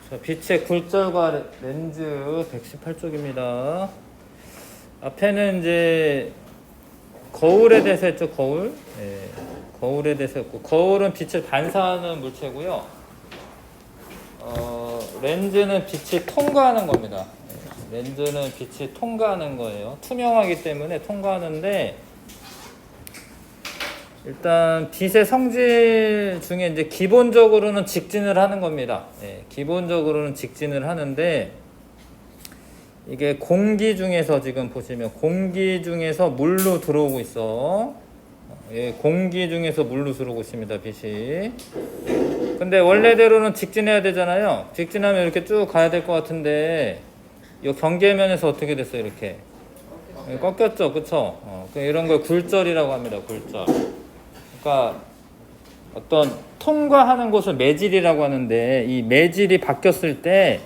자, 빛의 굴절과 렌즈 118쪽입니다. 앞에는 이제 거울에 대해서 했죠. 거울. 네, 거울에 대해서 했고, 거울은 빛을 반사하는 물체고요. 렌즈는 빛이 통과하는 겁니다. 렌즈는 빛이 통과하는 거예요. 투명하기 때문에 통과하는데, 일단 빛의 성질 중에 이제 기본적으로는 직진을 하는 겁니다. 기본적으로는 직진을 하는데, 이게 공기 중에서 지금 보시면 공기 중에서 물로 들어오고 있어. 공기 중에서 물로 들어오고 있습니다. 빛이. 근데 원래대로는 직진해야 되잖아요. 직진하면 이렇게 쭉 가야 될 것 같은데, 이 경계면에서 어떻게 됐어요? 이렇게 꺾였죠, 그쵸? 이런 걸 굴절이라고 합니다. 굴절. 그러니까 어떤 통과하는 곳을 매질이라고 하는데, 이 매질이 바뀌었을 때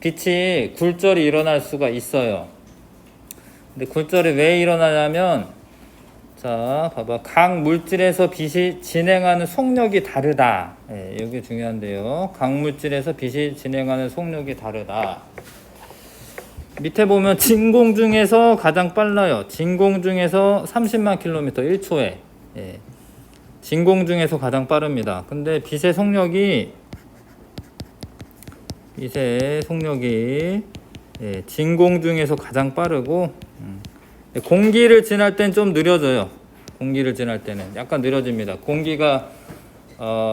빛이 굴절이 일어날 수가 있어요. 근데 굴절이 왜 일어나냐면, 자, 봐봐. 각 물질에서 빛이 진행하는 속력이 다르다. 이게 중요한데요. 각 물질에서 빛이 진행하는 속력이 다르다. 밑에 보면 진공 중에서 가장 빨라요. 진공 중에서 30만 킬로미터 1초에. 진공 중에서 가장 빠릅니다. 근데 빛의 속력이 진공 중에서 가장 빠르고, 공기를 지날 땐 좀 느려져요. 공기를 지날 때는 약간 느려집니다. 공기가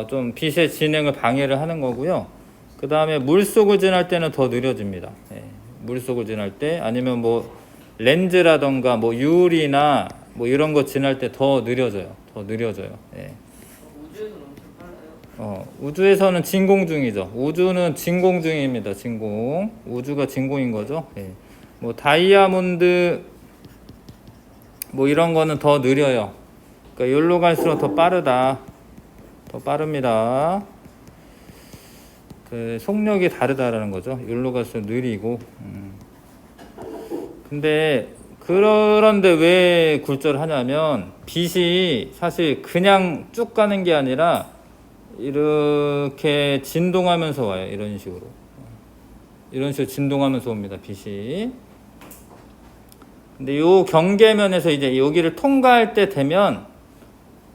좀 빛의 진행을 방해를 하는 거고요. 그 다음에 물속을 지날 때는 더 느려집니다. 물속을 지날 때, 아니면 뭐 렌즈라던가 뭐 유리나 뭐 이런 거 지날 때 더 느려져요. 우주에서는 엄청 빨라요. 우주에서는 진공 중이죠. 우주는 진공 중입니다. 진공. 우주가 진공인 거죠. 뭐 다이아몬드 뭐 이런 거는 더 느려요. 그러니까 여기로 갈수록 더 빠르다. 더 빠릅니다. 그 속력이 다르다라는 거죠. 여기로 갈수록 느리고. 근데 그런데 왜 굴절을 하냐면, 빛이 사실 그냥 쭉 가는 게 아니라 이렇게 진동하면서 와요. 이런 식으로 진동하면서 옵니다. 빛이. 근데 요 경계면에서 이제 여기를 통과할 때 되면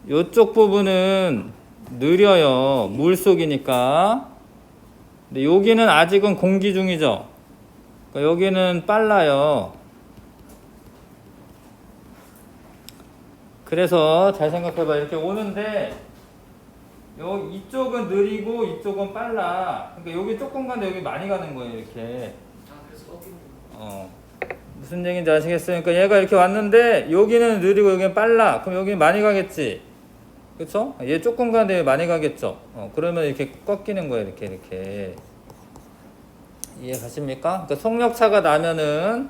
요쪽 부분은 느려요. 물속이니까. 근데 여기는 아직은 공기 중이죠. 그러니까 여기는 빨라요. 그래서 잘 생각해봐. 이렇게 오는데 이쪽은 느리고 이쪽은 빨라. 그러니까 여기 조금 가는데 여기 많이 가는 거예요. 이렇게. 그래서 꺾이는 무슨 얘기인지 아시겠어요? 그러니까 얘가 이렇게 왔는데 여기는 느리고 여기는 빨라. 그럼 여기는 많이 가겠지. 그쵸? 얘 조금 가는데 많이 가겠죠. 그러면 이렇게 꺾이는 거예요. 이렇게. 이해 가십니까? 그러니까 속력차가 나면은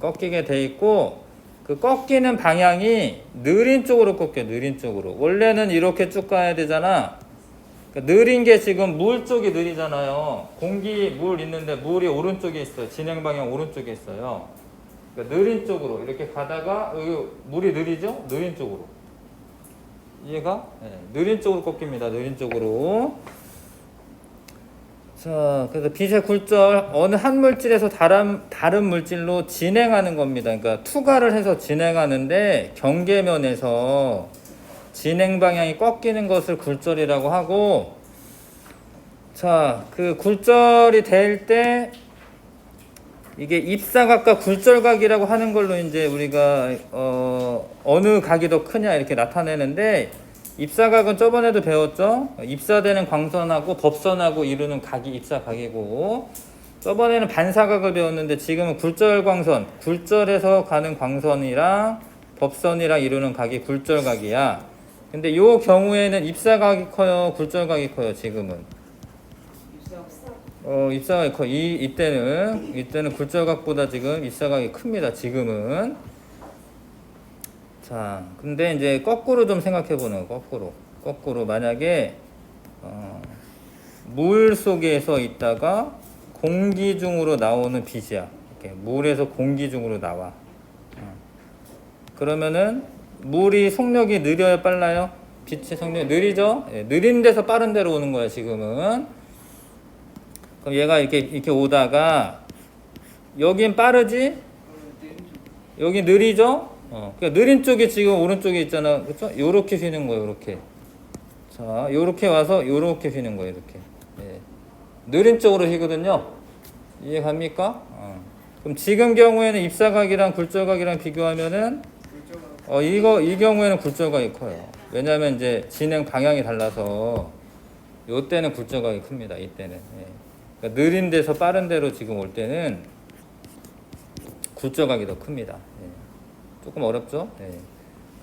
꺾이게 돼 있고, 그 꺾이는 방향이 느린 쪽으로 꺾여요. 느린 쪽으로. 원래는 이렇게 쭉 가야 되잖아. 그러니까 느린 게 지금 물 쪽이 느리잖아요. 물 있는데 물이 오른쪽에 있어요. 진행 방향 오른쪽에 있어요. 그러니까 느린 쪽으로 이렇게 가다가 여기 물이 느리죠? 느린 쪽으로. 이해가? 느린 쪽으로 꺾입니다. 느린 쪽으로. 자, 그래서 빛의 굴절, 어느 한 물질에서 다른 물질로 진행하는 겁니다. 그러니까 투과를 해서 진행하는데, 경계면에서 진행 방향이 꺾이는 것을 굴절이라고 하고, 자, 그 굴절이 될 때 이게 입사각과 굴절각이라고 하는 걸로 이제 우리가 어느 각이 더 크냐 이렇게 나타내는데, 입사각은 저번에도 배웠죠. 입사되는 광선하고 법선하고 이루는 각이 입사각이고, 저번에는 반사각을 배웠는데 지금은 굴절광선, 굴절해서 가는 광선이랑 법선이랑 이루는 각이 굴절각이야. 근데 요 경우에는 입사각이 커요, 굴절각이 커요. 지금은 입사각이 커. 이때는 굴절각보다 지금 입사각이 큽니다. 지금은. 자, 근데 이제 거꾸로 좀 생각해 보는 거. 거꾸로 만약에 물 속에서 있다가 공기 중으로 나오는 빛이야. 이렇게 물에서 공기 중으로 나와. 그러면은 물이 속력이 느려요, 빨라요? 빛의 속력이 느리죠? 느린 데서 빠른 데로 오는 거야, 지금은. 그럼 얘가 이렇게 오다가 여긴 빠르지? 여기 느리죠? 그러니까 느린 쪽이 지금 오른쪽에 있잖아. 그렇죠? 요렇게 휘는 거예요. 요렇게. 자, 요렇게 와서 요렇게 휘는 거예요. 이렇게. 예. 느린 쪽으로 휘거든요. 이해 갑니까? 그럼 지금 경우에는 입사각이랑 굴절각이랑 비교하면은 이 경우에는 굴절각이 커요. 왜냐하면 이제 진행 방향이 달라서 요 때는 굴절각이 큽니다. 이때는. 예. 그러니까 느린 데서 빠른 데로 지금 올 때는 굴절각이 더 큽니다. 예. 조금 어렵죠? 예.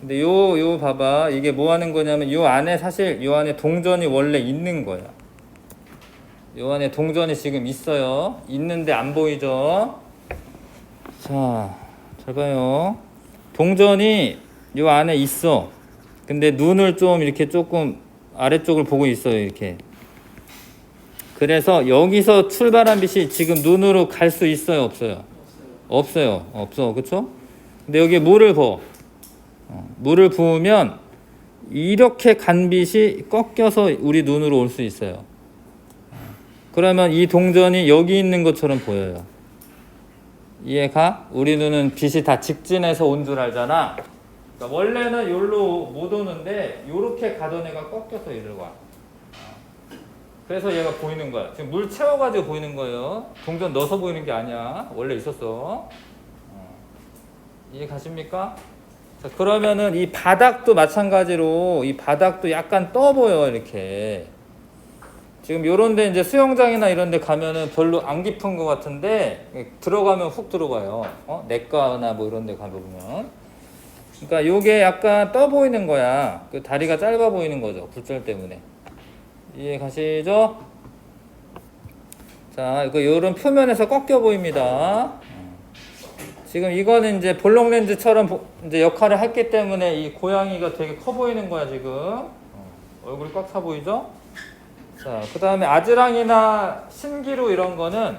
근데 요 봐봐. 이게 뭐 하는 거냐면 요 안에 사실 요 안에 동전이 원래 있는 거야. 요 안에 동전이 지금 있어요. 있는데 안 보이죠? 자, 잘 봐요. 동전이 요 안에 있어. 근데 눈을 좀 이렇게 조금 아래쪽을 보고 있어요. 이렇게. 그래서 여기서 출발한 빛이 지금 눈으로 갈 수 있어요? 없어요? 없어요. 없어. 그쵸? 근데 여기 물을 부어. 물을 부으면 이렇게 간 빛이 꺾여서 우리 눈으로 올 수 있어요. 그러면 이 동전이 여기 있는 것처럼 보여요. 이해가? 우리 눈은 빛이 다 직진해서 온 줄 알잖아. 그러니까 원래는 여기로 못 오는데 요렇게 가던 애가 꺾여서 이리로 와. 그래서 얘가 보이는 거야. 지금 물 채워가지고 보이는 거예요. 동전 넣어서 보이는 게 아니야. 원래 있었어. 이해 가십니까? 자, 그러면은 이 바닥도 마찬가지로 이 바닥도 약간 떠 보여. 이렇게. 지금 요런데 이제 수영장이나 이런데 가면은 별로 안 깊은 것 같은데 들어가면 훅 들어가요. 내과나 뭐 이런데 가보면. 그러니까 요게 약간 떠 보이는 거야. 그 다리가 짧아 보이는 거죠. 굴절 때문에. 이해 가시죠? 자, 이거 요런 표면에서 꺾여 보입니다. 지금 이거는 이제 볼록 렌즈처럼 이제 역할을 했기 때문에 이 고양이가 되게 커 보이는 거야, 지금. 얼굴이 꽉 차 보이죠? 자, 그 다음에 아지랑이나 신기루 이런 거는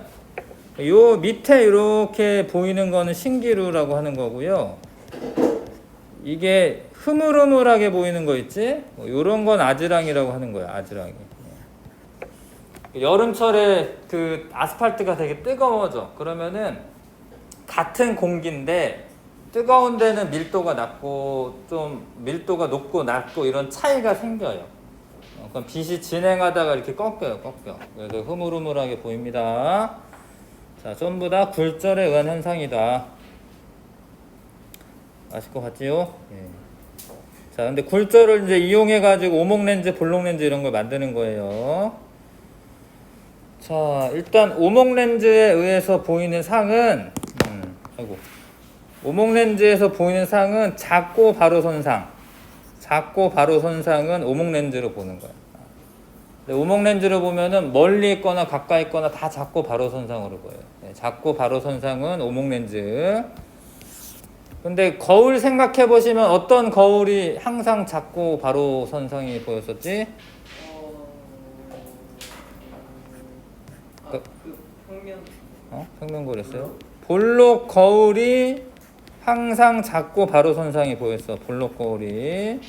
요 밑에 이렇게 보이는 거는 신기루라고 하는 거고요. 이게 흐물흐물하게 보이는 거 있지? 요런 건 아지랑이라고 하는 거야, 아지랑이. 여름철에 그 아스팔트가 되게 뜨거워져. 그러면은 같은 공기인데 뜨거운 데는 밀도가 낮고 좀 밀도가 높고 낮고 이런 차이가 생겨요. 그럼 빛이 진행하다가 이렇게 꺾여. 그래서 흐물흐물하게 보입니다. 자, 전부 다 굴절에 의한 현상이다. 아실 것 같지요? 예. 자, 근데 굴절을 이제 이용해가지고 오목렌즈, 볼록렌즈 이런 걸 만드는 거예요. 자, 일단 오목렌즈에 의해서 보이는 상은, 오목렌즈에서 보이는 상은 작고 바로 선상. 작고 바로 선상은 오목렌즈로 보는 거야. 오목렌즈로 보면은 멀리 있거나 가까이 있거나 다 작고 바로 선상으로 보여요. 작고 바로 선상은 오목렌즈. 근데 거울 생각해 보시면 어떤 거울이 항상 작고 바로 선상이 보였었지? 평면. 평면 거울이었어요? 볼록 거울이 항상 작고 바로 선상이 보였어. 볼록 거울이.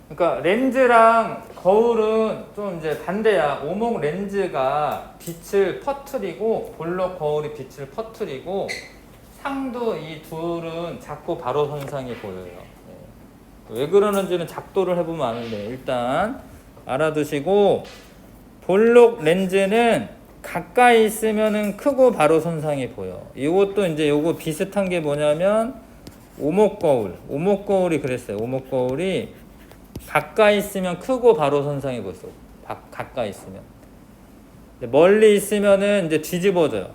그러니까 렌즈랑 거울은 좀 이제 반대야. 오목 렌즈가 빛을 퍼뜨리고 볼록 거울이 빛을 퍼뜨리고 상도 이 둘은 작고 바로 선상이 보여요. 왜 그러는지는 작도를 해보면 아는데 일단 알아두시고 볼록 렌즈는 가까이 있으면은 크고 바로 선상이 보여. 이것도 이제 요거 비슷한 게 뭐냐면 오목 거울이 그랬어요. 오목 거울이 가까이 있으면 크고 바로 선상이 보였어. 가까이 있으면. 멀리 있으면은 이제 뒤집어져요.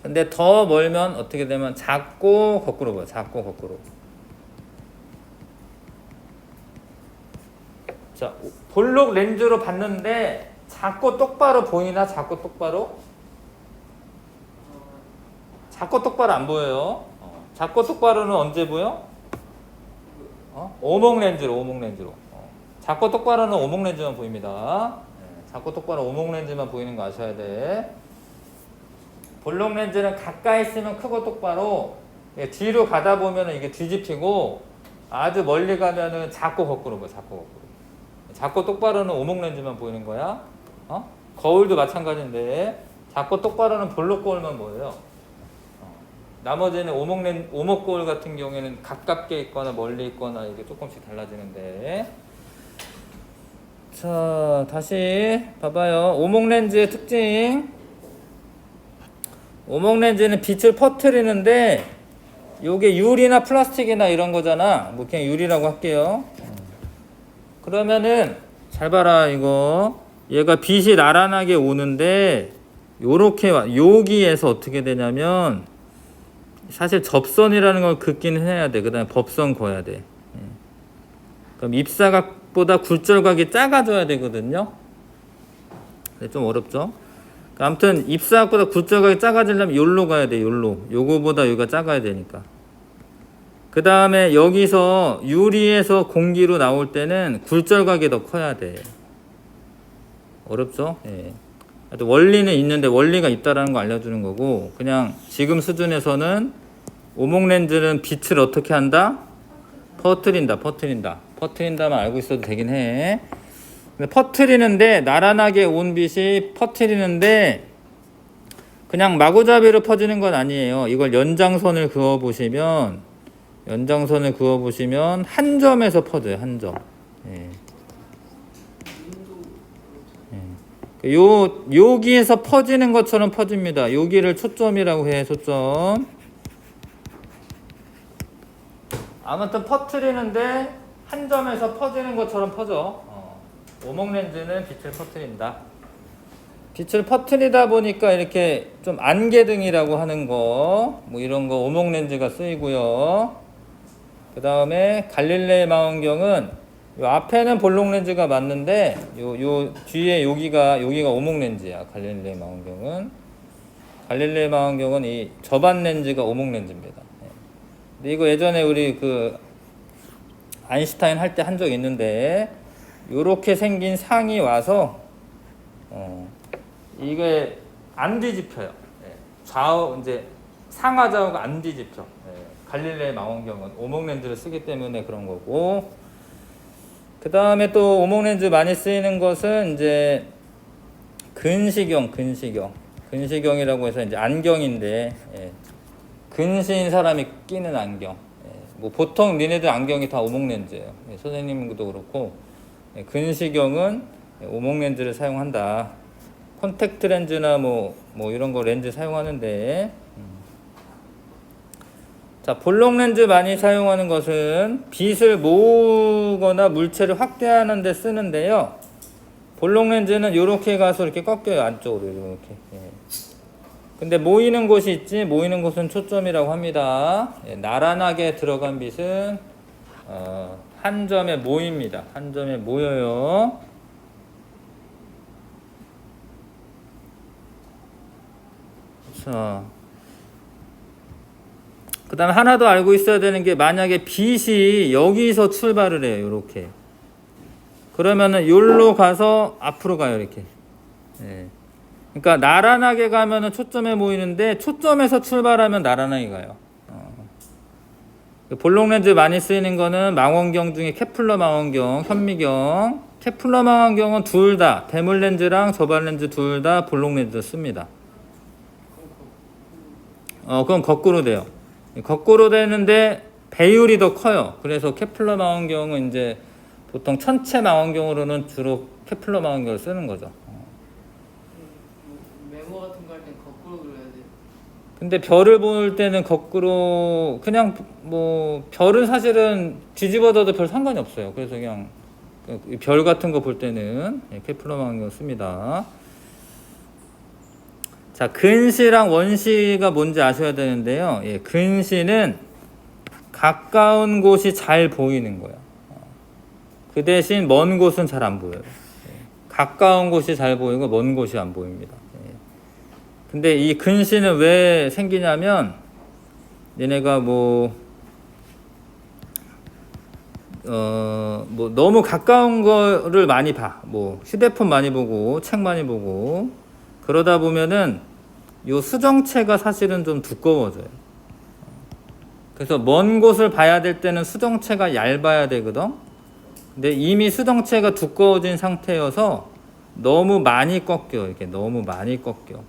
근데 더 멀면 어떻게 되면 작고 거꾸로 보여. 작고 거꾸로. 자, 볼록 렌즈로 봤는데 작고 똑바로 보이나? 작고 똑바로? 작고 똑바로 안 보여요. 작고 똑바로는 언제 보여? 오목 렌즈로. 작고 똑바로는 오목 렌즈만 보입니다. 작고 똑바로 오목 렌즈만 보이는 거 아셔야 돼. 볼록 렌즈는 가까이 있으면 크고 똑바로, 뒤로 가다 보면은 이게 뒤집히고 아주 멀리 가면은 작고 거꾸로 보여. 작고 거꾸로. 작고 똑바로는 오목 렌즈만 보이는 거야. 거울도 마찬가지인데 작고 똑바로는 볼록 거울만 보여요. 나머지는 오목 거울 같은 경우에는 가깝게 있거나 멀리 있거나 이게 조금씩 달라지는데. 자, 다시 봐봐요. 오목 렌즈의 특징. 오목 렌즈는 빛을 퍼뜨리는데 요게 유리나 플라스틱이나 이런 거잖아. 뭐 그냥 유리라고 할게요. 그러면은 잘 봐라 이거. 얘가 빛이 나란하게 오는데 요렇게 여기에서 어떻게 되냐면 사실 접선이라는 걸 긋기는 해야 돼. 그 다음에 법선 그어야 돼. 그럼 입사각보다 굴절각이 작아져야 되거든요. 좀 어렵죠? 아무튼 입사각보다 굴절각이 작아지려면 요로 가야 돼. 요로. 요거보다 여기가 작아야 되니까. 그 다음에 여기서 유리에서 공기로 나올 때는 굴절각이 더 커야 돼. 어렵죠? 예. 원리는 있는데 원리가 있다라는 거 알려주는 거고, 그냥 지금 수준에서는 오목 렌즈는 빛을 어떻게 한다? 퍼뜨린다만 알고 있어도 되긴 해. 근데 퍼뜨리는데 나란하게 온 빛이 퍼뜨리는데 그냥 마구잡이로 퍼지는 건 아니에요. 이걸 연장선을 그어 보시면 한 점에서 퍼져요. 한 점. 예. 여기에서 퍼지는 것처럼 퍼집니다. 여기를 초점이라고 해. 초점. 아무튼 퍼뜨리는데 한 점에서 퍼지는 것처럼 퍼져. 오목 렌즈는 빛을 퍼뜨린다. 빛을 퍼뜨리다 보니까 이렇게 좀 안개등이라고 하는 거, 뭐 이런 거 오목 렌즈가 쓰이고요. 그 다음에 갈릴레이 망원경은 요 앞에는 볼록 렌즈가 맞는데 요 뒤에 여기가 오목 렌즈야. 갈릴레이 망원경은 이 접안 렌즈가 오목 렌즈입니다. 근데 이거 예전에 우리 그 아인슈타인 할 때 한 적 있는데 요렇게 생긴 상이 와서 이게 안 뒤집혀요. 좌우 이제 상하 좌우가 안 뒤집혀. 갈릴레이 망원경은 오목 렌즈를 쓰기 때문에 그런 거고. 그 다음에 또 오목 렌즈 많이 쓰이는 것은 이제 근시경이라고 해서 이제 안경인데, 근시인 사람이 끼는 안경. 뭐 보통 니네들 안경이 다 오목 렌즈예요. 선생님도 그렇고, 근시경은 오목 렌즈를 사용한다. 콘택트 렌즈나 뭐 이런 거 렌즈 사용하는데, 자, 볼록 렌즈 많이 사용하는 것은 빛을 모으거나 물체를 확대하는 데 쓰는데요. 볼록 렌즈는 이렇게 가서 이렇게 꺾여요. 안쪽으로 이렇게. 근데 모이는 곳이 있지, 모이는 곳은 초점이라고 합니다. 나란하게 들어간 빛은 한 점에 모입니다. 한 점에 모여요. 자, 그 다음에 하나 더 알고 있어야 되는 게, 만약에 빛이 여기서 출발을 해요. 이렇게. 그러면은 여기로 가서 앞으로 가요. 이렇게. 그러니까 나란하게 가면은 초점에 모이는데 초점에서 출발하면 나란하게 가요. 볼록 렌즈 많이 쓰이는 거는 망원경 중에 케플러 망원경, 현미경. 케플러 망원경은 둘 다 대물 렌즈랑 저반 렌즈 둘 다 볼록 렌즈 씁니다. 그럼 거꾸로 돼요. 거꾸로 되는데 배율이 더 커요. 그래서 케플러 망원경은 이제 보통 천체 망원경으로는 주로 케플러 망원경을 쓰는 거죠. 메모 같은 거 할 땐 거꾸로 그려야 돼. 근데 별을 볼 때는 거꾸로, 그냥 뭐 별은 사실은 뒤집어져도 별 상관이 없어요. 그래서 그냥 별 같은 거 볼 때는 케플러 망원경을 씁니다. 자, 근시랑 원시가 뭔지 아셔야 되는데요. 근시는 가까운 곳이 잘 보이는 거예요. 그 대신 먼 곳은 잘 안 보여요. 가까운 곳이 잘 보이고 먼 곳이 안 보입니다. 근데 이 근시는 왜 생기냐면, 얘네가 뭐 너무 가까운 거를 많이 봐. 뭐 휴대폰 많이 보고 책 많이 보고 그러다 보면은 요 수정체가 사실은 좀 두꺼워져요. 그래서 먼 곳을 봐야 될 때는 수정체가 얇아야 되거든. 근데 이미 수정체가 두꺼워진 상태여서 너무 많이 꺾여. 이렇게 너무 많이 꺾여.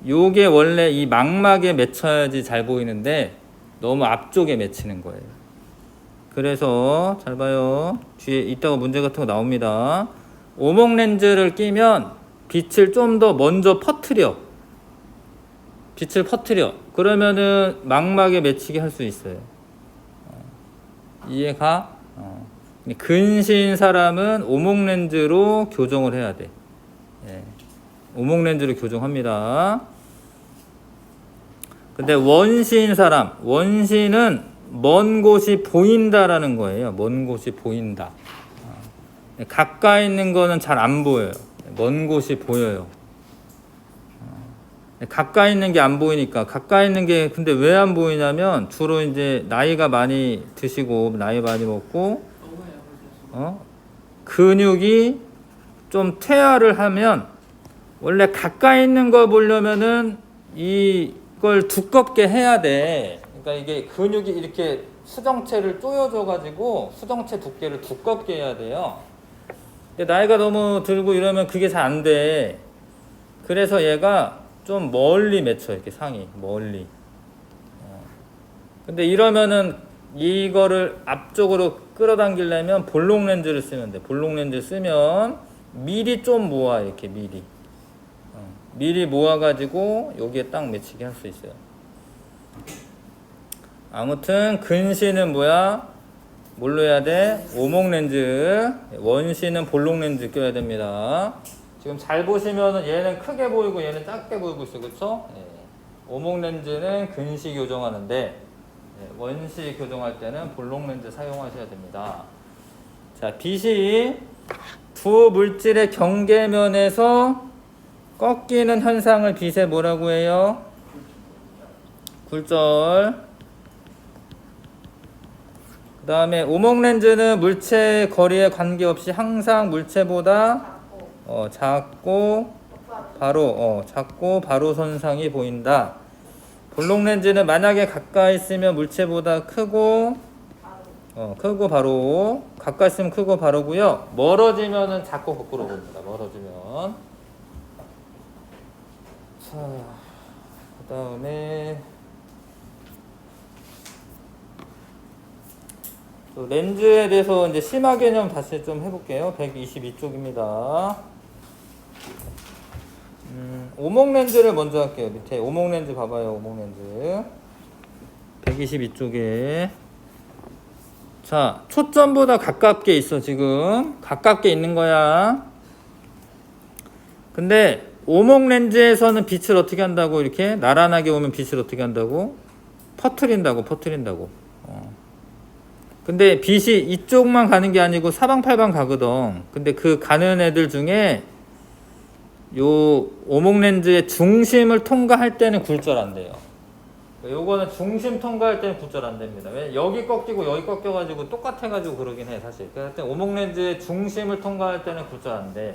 요게 원래 이 망막에 맺혀야지 잘 보이는데 너무 앞쪽에 맺히는 거예요. 그래서 잘 봐요. 뒤에 이따가 문제 같은 거 나옵니다. 오목 렌즈를 끼면 빛을 좀 더 먼저 퍼뜨려. 빛을 퍼뜨려. 그러면은 망막에 맺히게 할 수 있어요. 이해가? 근시인 사람은 오목 렌즈로 교정을 해야 돼. 예. 오목 렌즈로 교정합니다. 근데 원시인 사람, 원시는 먼 곳이 보인다라는 거예요. 먼 곳이 보인다. 가까이 있는 거는 잘 안 보여요. 먼 곳이 보여요. 가까이 있는 게 안 보이니까. 가까이 있는 게 근데 왜 안 보이냐면 주로 이제 나이가 많이 드시고 나이 많이 먹고 근육이 좀 퇴화를 하면 원래 가까이 있는 거 보려면은 이걸 두껍게 해야 돼. 그러니까 이게 근육이 이렇게 수정체를 조여줘 가지고 수정체 두께를 두껍게 해야 돼요. 근데 나이가 너무 들고 이러면 그게 잘 안 돼. 그래서 얘가 좀 멀리 맺혀. 이렇게 상이 멀리. 근데 이러면은 이거를 앞쪽으로 끌어당기려면 볼록 렌즈를 쓰면 돼. 볼록 렌즈 쓰면 미리 좀 모아. 이렇게 미리 모아가지고 여기에 딱 맺히게 할 수 있어요. 아무튼 근시는 뭐야? 뭘로 해야 돼? 오목 렌즈. 원시는 볼록 렌즈 껴야 됩니다. 지금 잘 보시면은 얘는 크게 보이고 얘는 작게 보이고 있어요. 그쵸? 예. 오목 렌즈는 근시 교정하는데 예. 원시 교정할 때는 볼록 렌즈 사용하셔야 됩니다. 자, 빛이 두 물질의 경계면에서 꺾이는 현상을 빛에 뭐라고 해요? 굴절. 그 다음에 오목 렌즈는 물체 거리에 관계없이 항상 물체보다 작고 바로 선상이 보인다. 볼록 렌즈는 만약에 가까이 있으면 물체보다 크고 바로. 가까이 있으면 크고 바로고요. 멀어지면은 작고 거꾸로 보입니다. 멀어지면. 자, 그 다음에 렌즈에 대해서 이제 심화 개념 다시 좀 해볼게요. 122쪽입니다. 오목 렌즈를 먼저 할게요. 밑에 오목 렌즈 봐봐요. 오목 렌즈 122쪽에 자, 초점보다 가깝게 있어. 지금 가깝게 있는 거야. 근데 오목 렌즈에서는 빛을 어떻게 한다고? 이렇게 나란하게 오면 빛을 어떻게 한다고? 퍼뜨린다고. 근데 빛이 이쪽만 가는 게 아니고 사방팔방 가거든. 근데 그 가는 애들 중에 요 오목 렌즈의 중심을 통과할 때는 굴절 안 돼요. 요거는 중심 통과할 때는 굴절 안 됩니다. 왜? 여기 꺾이고 여기 꺾여가지고 똑같아가지고 그러긴 해, 사실. 그래서 오목 렌즈의 중심을 통과할 때는 굴절 안 돼.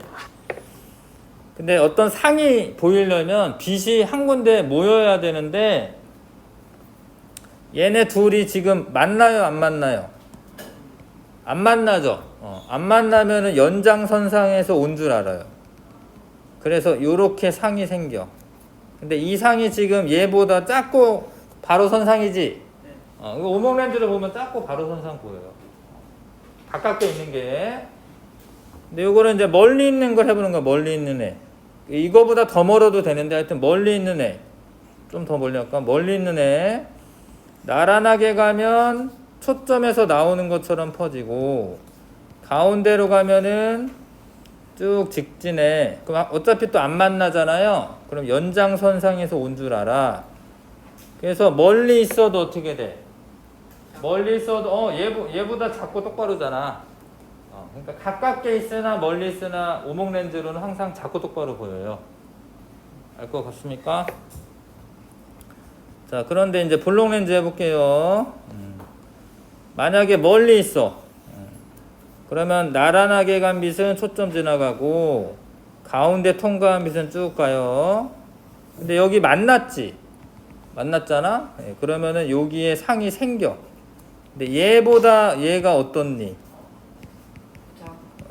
근데 어떤 상이 보이려면 빛이 한 군데 모여야 되는데 얘네 둘이 지금 만나요, 안 만나요? 안 만나죠. 안 만나면은 연장선상에서 온 줄 알아요. 그래서 요렇게 상이 생겨. 근데 이 상이 지금 얘보다 작고 바로 선상이지. 오목 렌즈를 보면 작고 바로 선상 보여요. 가깝게 있는 게. 근데 요거는 이제 멀리 있는 걸 해보는 거야. 멀리 있는 애. 이거보다 더 멀어도 되는데 하여튼 멀리 있는 애. 좀 더 멀리 할까? 멀리 있는 애. 나란하게 가면 초점에서 나오는 것처럼 퍼지고 가운데로 가면은 쭉 직진해. 그럼 어차피 또 안 만나잖아요. 그럼 연장선상에서 온 줄 알아. 그래서 멀리 있어도 어떻게 돼? 멀리 있어도 얘보다 작고 똑바로잖아. 그러니까 가깝게 있으나 멀리 있으나 오목 렌즈로는 항상 작고 똑바로 보여요. 알 것 같습니까? 자, 그런데 이제 볼록 렌즈 해볼게요. 만약에 멀리 있어. 그러면 나란하게 간 빛은 초점 지나가고 가운데 통과한 빛은 쭉 가요. 근데 여기 만났지? 만났잖아? 그러면은 여기에 상이 생겨. 근데 얘보다 얘가 어떻니?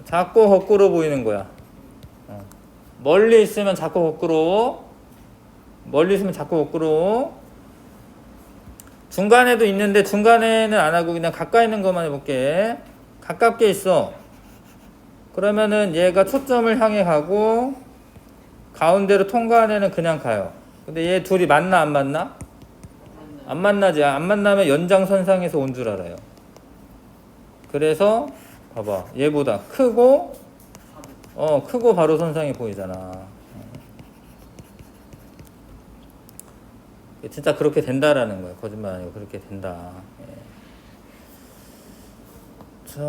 자꾸 거꾸로 보이는 거야. 멀리 있으면 자꾸 거꾸로, 멀리 있으면 자꾸 거꾸로. 중간에도 있는데 중간에는 안 하고 그냥 가까이 있는 것만 해볼게. 가깝게 있어. 그러면은 얘가 초점을 향해 가고 가운데로 통과한 애는 그냥 가요. 근데 얘 둘이 만나 안 만나? 안 만나지. 안 만나면 연장선상에서 온 줄 알아요. 그래서 봐봐, 얘보다 크고 크고 바로 선상이 보이잖아. 진짜 그렇게 된다라는 거예요. 거짓말 아니고 그렇게 된다. 예. 자,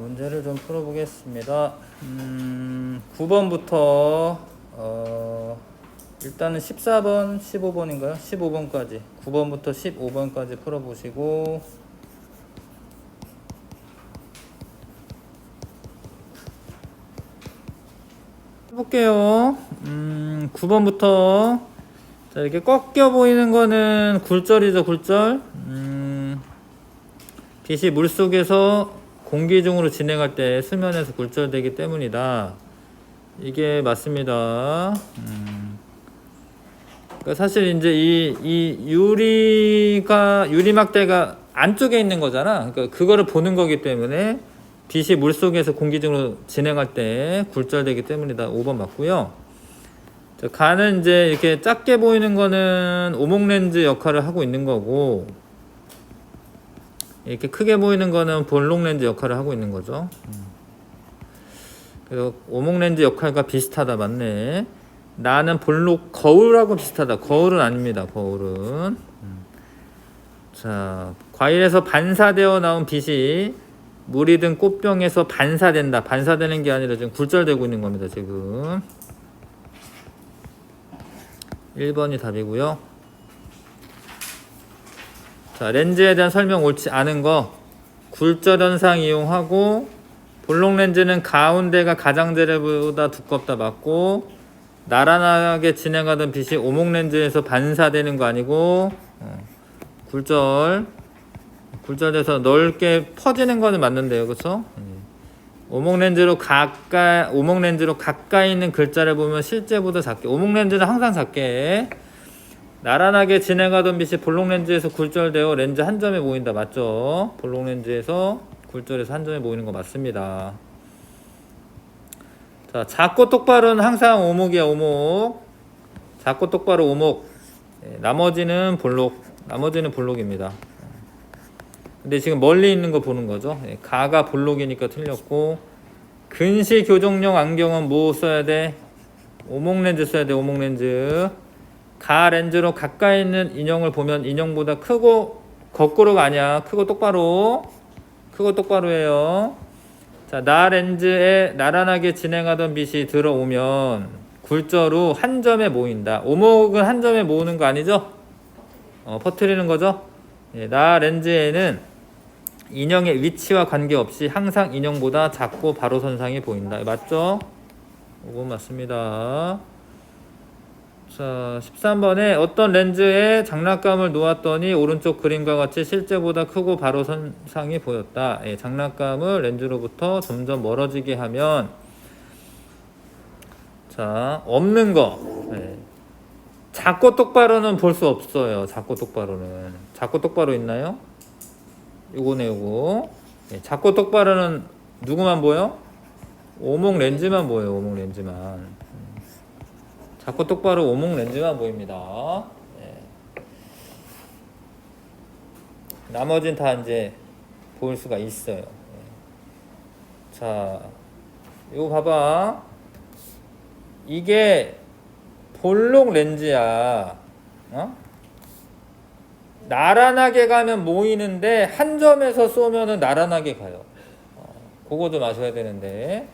문제를 좀 풀어보겠습니다. 9번부터 일단은 14번, 15번인가요? 15번까지 9번부터 15번까지 풀어보시고 해볼게요. 9번부터 자, 이렇게 꺾여 보이는 거는 굴절이죠, 굴절. 빛이 물속에서 공기 중으로 진행할 때 수면에서 굴절되기 때문이다. 이게 맞습니다. 그러니까 사실 이제 이 유리막대가 안쪽에 있는 거잖아. 그러니까 그거를 보는 거기 때문에 빛이 물속에서 공기 중으로 진행할 때 굴절되기 때문이다. 5번 맞고요. 자, 가는 이제 이렇게 작게 보이는 거는 오목렌즈 역할을 하고 있는 거고, 이렇게 크게 보이는 거는 볼록렌즈 역할을 하고 있는 거죠. 그래서 오목렌즈 역할과 비슷하다. 맞네. 나는 볼록 거울하고 비슷하다. 거울은 아닙니다. 거울은. 자, 과일에서 반사되어 나온 빛이 물이 든 꽃병에서 반사된다. 반사되는 게 아니라 지금 굴절되고 있는 겁니다. 지금 1번이 답이고요. 자, 렌즈에 대한 설명 옳지 않은 거. 굴절 현상 이용하고 볼록 렌즈는 가운데가 가장자리보다 두껍다. 맞고 나란하게 진행하던 빛이 오목 렌즈에서 반사되는 거 아니고 굴절돼서 넓게 퍼지는 거는 맞는데요. 그렇죠? 오목 렌즈로 가까이 있는 글자를 보면 실제보다 작게. 오목 렌즈는 항상 작게. 나란하게 진행하던 빛이 볼록 렌즈에서 굴절되어 렌즈 한 점에 모인다. 맞죠? 볼록 렌즈에서 굴절해서 한 점에 모이는 거 맞습니다. 자, 작고 똑바로는 항상 오목이야. 오목. 작고 똑바로 오목. 나머지는 볼록입니다. 근데 지금 멀리 있는 거 보는 거죠. 가가 볼록이니까 틀렸고, 근시 교정용 안경은 뭐 써야 돼? 오목 렌즈 써야 돼. 오목 렌즈. 가 렌즈로 가까이 있는 인형을 보면 인형보다 크고, 거꾸로가 아니야. 크고 똑바로예요. 자, 나 렌즈에 나란하게 진행하던 빛이 들어오면 굴절 후 한 점에 모인다. 오목은 한 점에 모으는 거 아니죠? 퍼뜨리는 거죠. 나 렌즈에는 인형의 위치와 관계없이 항상 인형보다 작고 바로 선상이 보인다. 맞죠? 5번 맞습니다. 자, 13번에 어떤 렌즈에 장난감을 놓았더니 오른쪽 그림과 같이 실제보다 크고 바로 선상이 보였다. 장난감을 렌즈로부터 점점 멀어지게 하면, 자, 없는 거. 작고 똑바로는 볼 수 없어요. 작고 똑바로 있나요? 요거네, 요거. 작고 똑바로는 누구만 보여? 오목 렌즈만 보여요. 오목 렌즈만. 작고 똑바로 오목 렌즈만 보입니다. 나머지는 다 이제 볼 수가 있어요. 자, 이거 봐봐. 이게 볼록 렌즈야. 나란하게 가면 모이는데 한 점에서 쏘면은 나란하게 가요. 그거 좀 아셔야 되는데.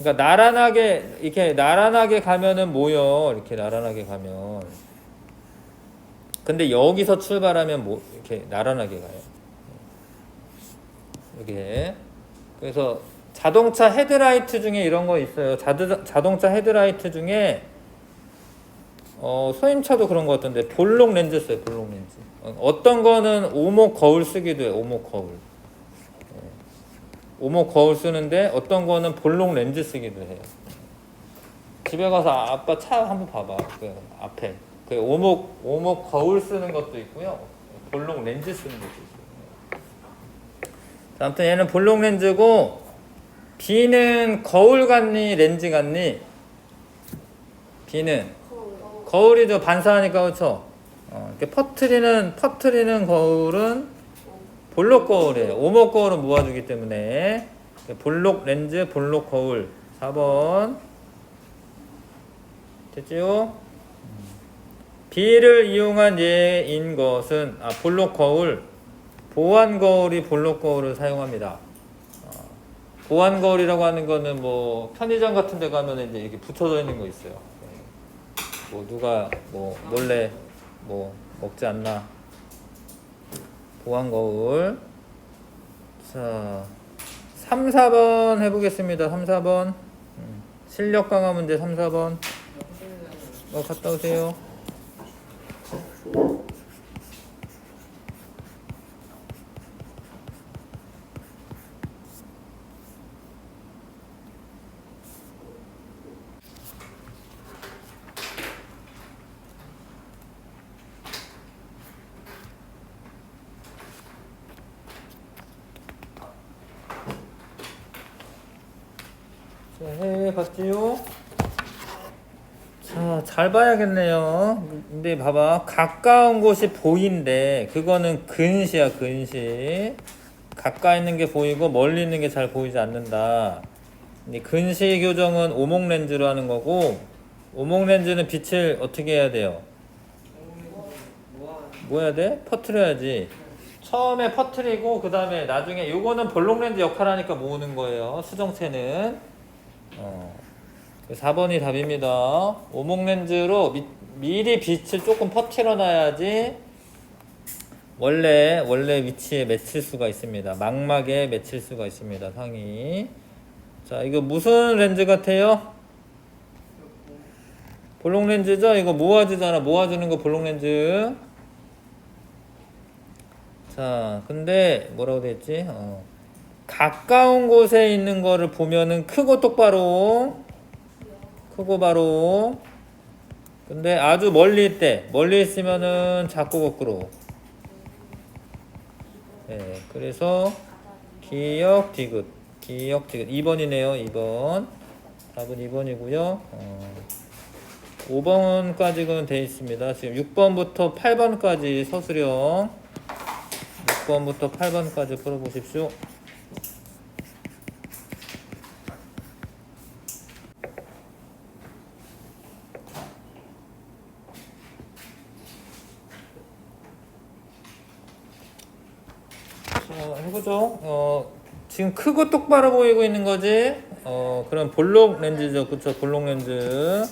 그러니까 나란하게 가면은 모여. 이렇게 나란하게 가면. 근데 여기서 출발하면 이렇게 나란하게 가요. 이렇게. 그래서 자동차 헤드라이트 중에 이런 거 있어요. 자동차 헤드라이트 중에 소임차도 그런 거 같던데 볼록 렌즈 써요. 볼록 렌즈. 어떤 거는 오목 거울 쓰기도 해요. 오목 거울. 오목 거울 쓰는데 어떤 거는 볼록 렌즈 쓰기도 해요. 집에 가서 아빠 차 한번 봐봐. 그 앞에 그 오목 거울 쓰는 것도 있고요. 볼록 렌즈 쓰는 것도 있어요. 자, 아무튼 얘는 볼록 렌즈고 B는 거울 같니 렌즈 같니? B는 거울이죠. 반사하니까 그렇죠. 이렇게 퍼트리는 거울은 볼록 거울이에요. 오목 거울은 모아주기 때문에 볼록 렌즈, 볼록 거울 4번 됐지요? B를 이용한 예인 것은 볼록 거울, 보안 거울이 볼록 거울을 사용합니다. 보안 거울이라고 하는 거는 뭐 편의점 같은 데 가면 이제 이렇게 붙여져 있는 거 있어요. 뭐 누가 뭐 몰래 뭐 먹지 않나. 보안 거울. 자, 3, 4번 해보겠습니다. 3, 4번. 실력 강화 문제 3, 4번. 갔다 오세요. 자, 해봤지요? 자, 잘 봐야겠네요. 근데 봐봐. 가까운 곳이 보인대. 그거는 근시야, 근시. 가까이 있는 게 보이고 멀리 있는 게 잘 보이지 않는다. 근데 근시 교정은 오목 렌즈로 하는 거고, 오목 렌즈는 빛을 어떻게 해야 돼요? 뭐 해야 돼? 퍼트려야지. 처음에 퍼트리고 그 다음에 나중에 요거는 볼록 렌즈 역할 하니까 모으는 거예요. 수정체는. 4번이 답입니다. 오목 렌즈로 미리 빛을 조금 퍼트려 놔야지 원래 위치에 맺힐 수가 있습니다. 망막에 맺힐 수가 있습니다. 상이. 자, 이거 무슨 렌즈 같아요? 볼록 렌즈죠? 이거 모아주잖아. 모아주는 거 볼록 렌즈. 자, 근데 뭐라고 됐지? 가까운 곳에 있는 거를 보면은 크고 똑바로. 크고 바로. 근데 아주 멀리 있대. 멀리 있으면은 작고 거꾸로. 네, 그래서 기역 디귿. 2번이네요. 2번. 답은 2번이고요. 5번까지는 돼 있습니다. 지금 6번부터 8번까지 서술형. 6번부터 8번까지 풀어보십시오. 해보죠. 지금 크고 똑바로 보이고 있는 거지. 그럼 볼록 렌즈죠. 그쵸? 볼록 렌즈.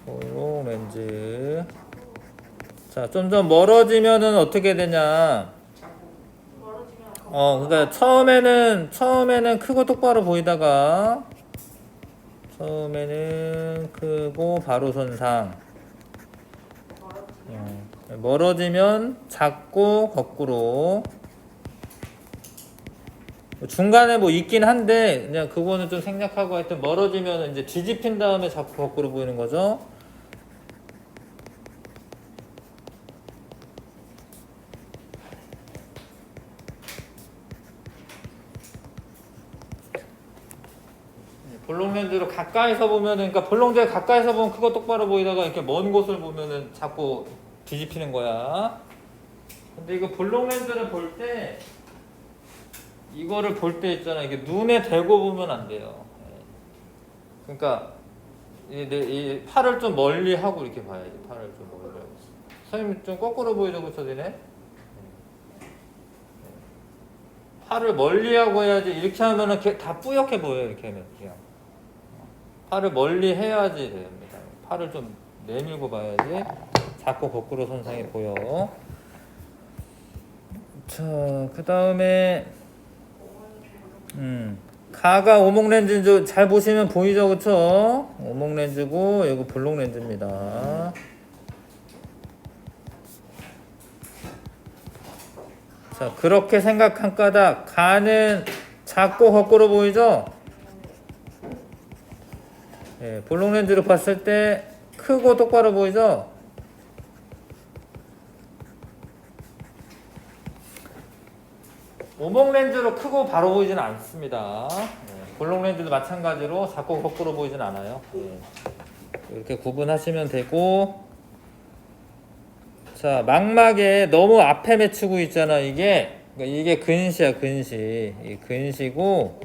볼록 렌즈. 자, 좀 더 멀어지면은 어떻게 되냐? 그러니까 처음에는 크고 똑바로 보이다가 처음에는 크고 바로 선상. 멀어지면 작고 거꾸로. 중간에 뭐 있긴 한데 그냥 그거는 좀 생략하고 하여튼 멀어지면 이제 뒤집힌 다음에 작고 거꾸로 보이는 거죠. 볼록 렌즈로 가까이서 보면은, 그러니까 볼록 렌즈 가까이서 보면 크고 똑바로 보이다가 이렇게 먼 곳을 보면은 자꾸 뒤집히는 거야. 근데 이거 볼록 렌즈를 볼 때, 이거를 볼 때 있잖아. 이게 눈에 대고 보면 안 돼요. 그러니까 이 팔을 좀 멀리 하고 이렇게 봐야지. 팔을 좀 멀리 하고. 선생님 좀 거꾸로 보이죠, 그쵸, 니네? 팔을 멀리 하고 해야지. 이렇게 하면은 다 뿌옇게 보여요. 이렇게 하면 그냥. 팔을 멀리 해야지 됩니다. 팔을 좀 내밀고 봐야지 자꾸 거꾸로 선상이 보여. 자, 그 다음에 가가 오목 렌즈인지 잘 보시면 보이죠, 그쵸? 오목 렌즈고 이거 볼록 렌즈입니다. 자, 그렇게 생각한 까닭 가는 작고 거꾸로 보이죠? 예, 볼록 렌즈로 봤을 때 크고 똑바로 보이죠? 오목 렌즈로 크고 바로 보이지는 않습니다. 예, 볼록 렌즈도 마찬가지로 작고 거꾸로 보이진 않아요. 예, 이렇게 구분하시면 되고, 자, 망막에 너무 앞에 맺히고 있잖아. 이게 근시야, 근시. 이 근시고,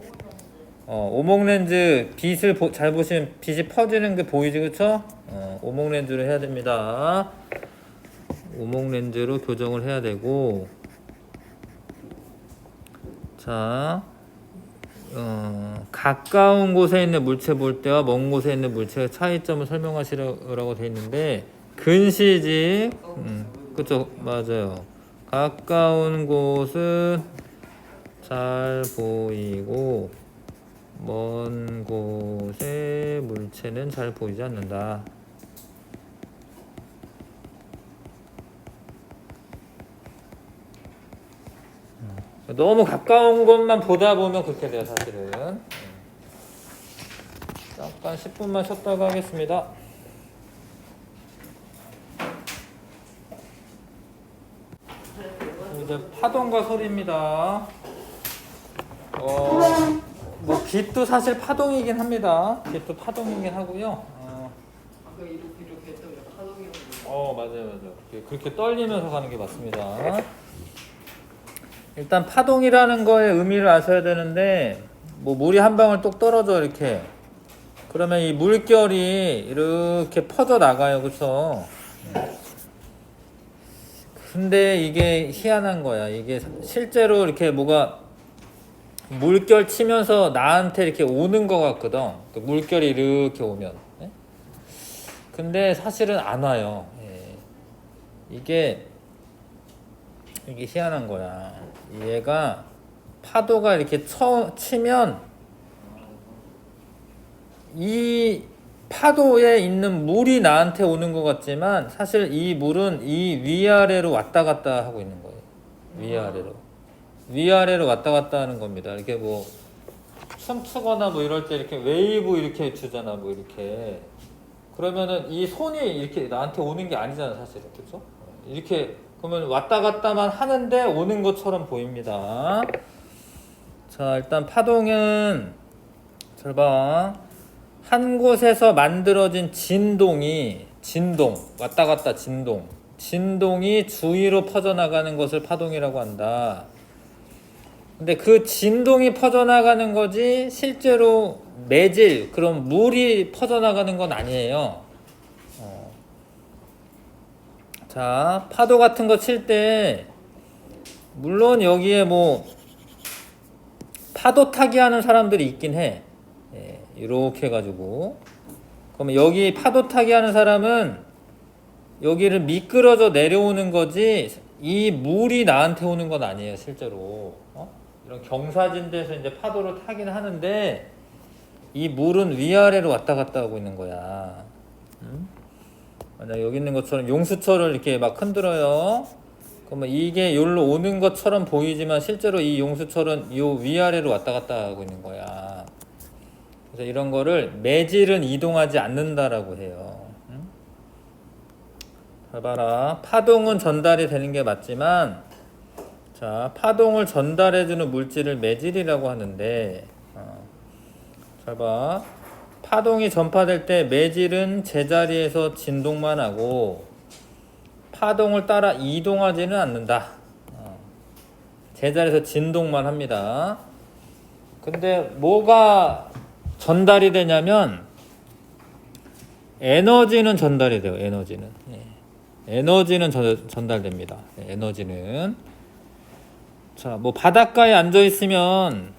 오목 렌즈 빛을 잘 보시면 빛이 퍼지는 게 보이지, 그쵸? 오목 렌즈로 해야 됩니다. 오목 렌즈로 교정을 해야 되고, 자, 가까운 곳에 있는 물체 볼 때와 먼 곳에 있는 물체의 차이점을 설명하시라고 돼 있는데, 근시지, 그쵸, 맞아요. 가까운 곳은 잘 보이고, 먼 곳의 물체는 잘 보이지 않는다. 너무 가까운 것만 보다 보면 그렇게 돼요, 사실은. 잠깐 10분만 쉬었다가 하겠습니다. 이제 파동과 소리입니다. 뭐 빛도 사실 파동이긴 합니다. 빛도 파동이긴 하고요. 아까 이렇게 했던 게 파동이라고. 맞아요. 그렇게 떨리면서 가는 게 맞습니다. 일단 파동이라는 거의 의미를 아셔야 되는데, 뭐 물이 한 방울 똑 떨어져 이렇게. 그러면 이 물결이 이렇게 퍼져 나가요, 그렇죠? 근데 이게 희한한 거야. 이게 실제로 이렇게 뭐가 물결 치면서 나한테 이렇게 오는 것 같거든. 그 물결이 이렇게 오면. 예? 근데 사실은 안 와요. 예. 이게 희한한 거야. 얘가 파도가 이렇게 치면 이 파도에 있는 물이 나한테 오는 것 같지만 사실 이 물은 이 위아래로 왔다 갔다 하고 있는 거예요. 위아래로 왔다 갔다 하는 겁니다. 이렇게 뭐 춤추거나 뭐 이럴 때 이렇게 웨이브 이렇게 주잖아, 뭐 이렇게. 그러면은 이 손이 이렇게 나한테 오는 게 아니잖아, 사실은. 그렇죠? 이렇게 그러면 왔다 갔다만 하는데 오는 것처럼 보입니다. 자, 일단 파동은 잘 봐. 한 곳에서 만들어진 진동이 왔다 갔다 진동이 주위로 퍼져나가는 것을 파동이라고 한다. 근데 그 진동이 퍼져나가는 거지 실제로 매질, 그럼 물이 퍼져나가는 건 아니에요. 자, 파도 같은 거 칠 때 물론 여기에 뭐 파도 타기 하는 사람들이 있긴 해. 이렇게 해가지고, 그러면 여기 파도 타기 하는 사람은 여기를 미끄러져 내려오는 거지 이 물이 나한테 오는 건 아니에요, 실제로. 이런 경사진대에서 이제 파도를 타긴 하는데 이 물은 위아래로 왔다 갔다 하고 있는 거야. 만약 여기 있는 것처럼 용수철을 이렇게 막 흔들어요. 그러면 이게 여기로 오는 것처럼 보이지만 실제로 이 용수철은 이 위아래로 왔다 갔다 하고 있는 거야. 그래서 이런 거를 매질은 이동하지 않는다라고 해요. 잘 봐라. 파동은 전달이 되는 게 맞지만, 자, 파동을 전달해주는 물질을 매질이라고 하는데, 잘 봐. 파동이 전파될 때 매질은 제자리에서 진동만 하고 파동을 따라 이동하지는 않는다. 제자리에서 진동만 합니다. 근데 뭐가 전달이 되냐면 에너지는 전달이 돼요. 에너지는 전달됩니다. 에너지는. 자, 뭐 바닷가에 앉아 있으면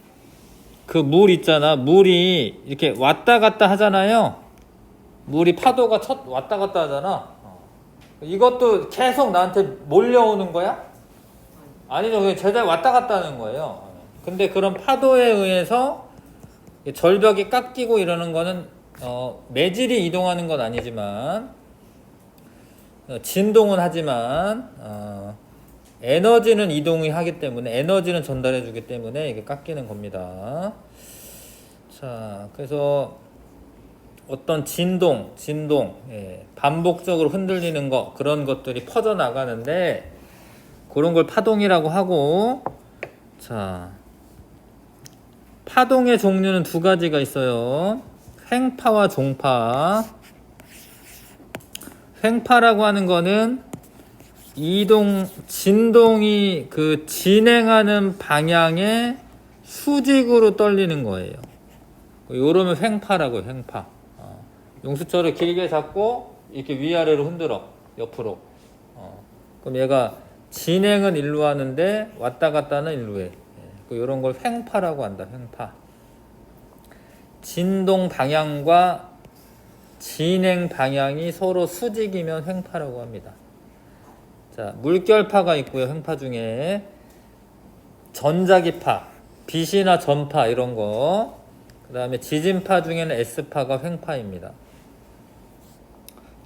그 물 있잖아. 물이 이렇게 왔다 갔다 하잖아요. 물이 파도가 왔다 갔다 하잖아. 이것도 계속 나한테 몰려오는 거야? 아니죠. 그냥 제자리 왔다 갔다 하는 거예요. 근데 그런 파도에 의해서 절벽이 깎이고 이러는 거는 매질이 이동하는 건 아니지만 진동은 하지만 에너지는 이동이 하기 때문에 에너지는 전달해 주기 때문에 이게 깎이는 겁니다. 자, 그래서 어떤 진동, 예, 반복적으로 흔들리는 거 그런 것들이 퍼져 나가는데 그런 걸 파동이라고 하고, 자, 파동의 종류는 두 가지가 있어요. 횡파와 종파. 횡파라고 하는 거는 진동이 그 진행하는 방향에 수직으로 떨리는 거예요. 요러면 횡파라고요, 횡파. 용수철을 길게 잡고 이렇게 위아래로 흔들어, 옆으로. 그럼 얘가 진행은 일로 하는데 왔다 갔다는 일로 해. 이런 걸 횡파라고 한다, 횡파. 진동 방향과 진행 방향이 서로 수직이면 횡파라고 합니다. 자, 물결파가 있고요, 횡파 중에. 전자기파, 빛이나 전파 이런 거. 그 다음에 지진파 중에는 S파가 횡파입니다.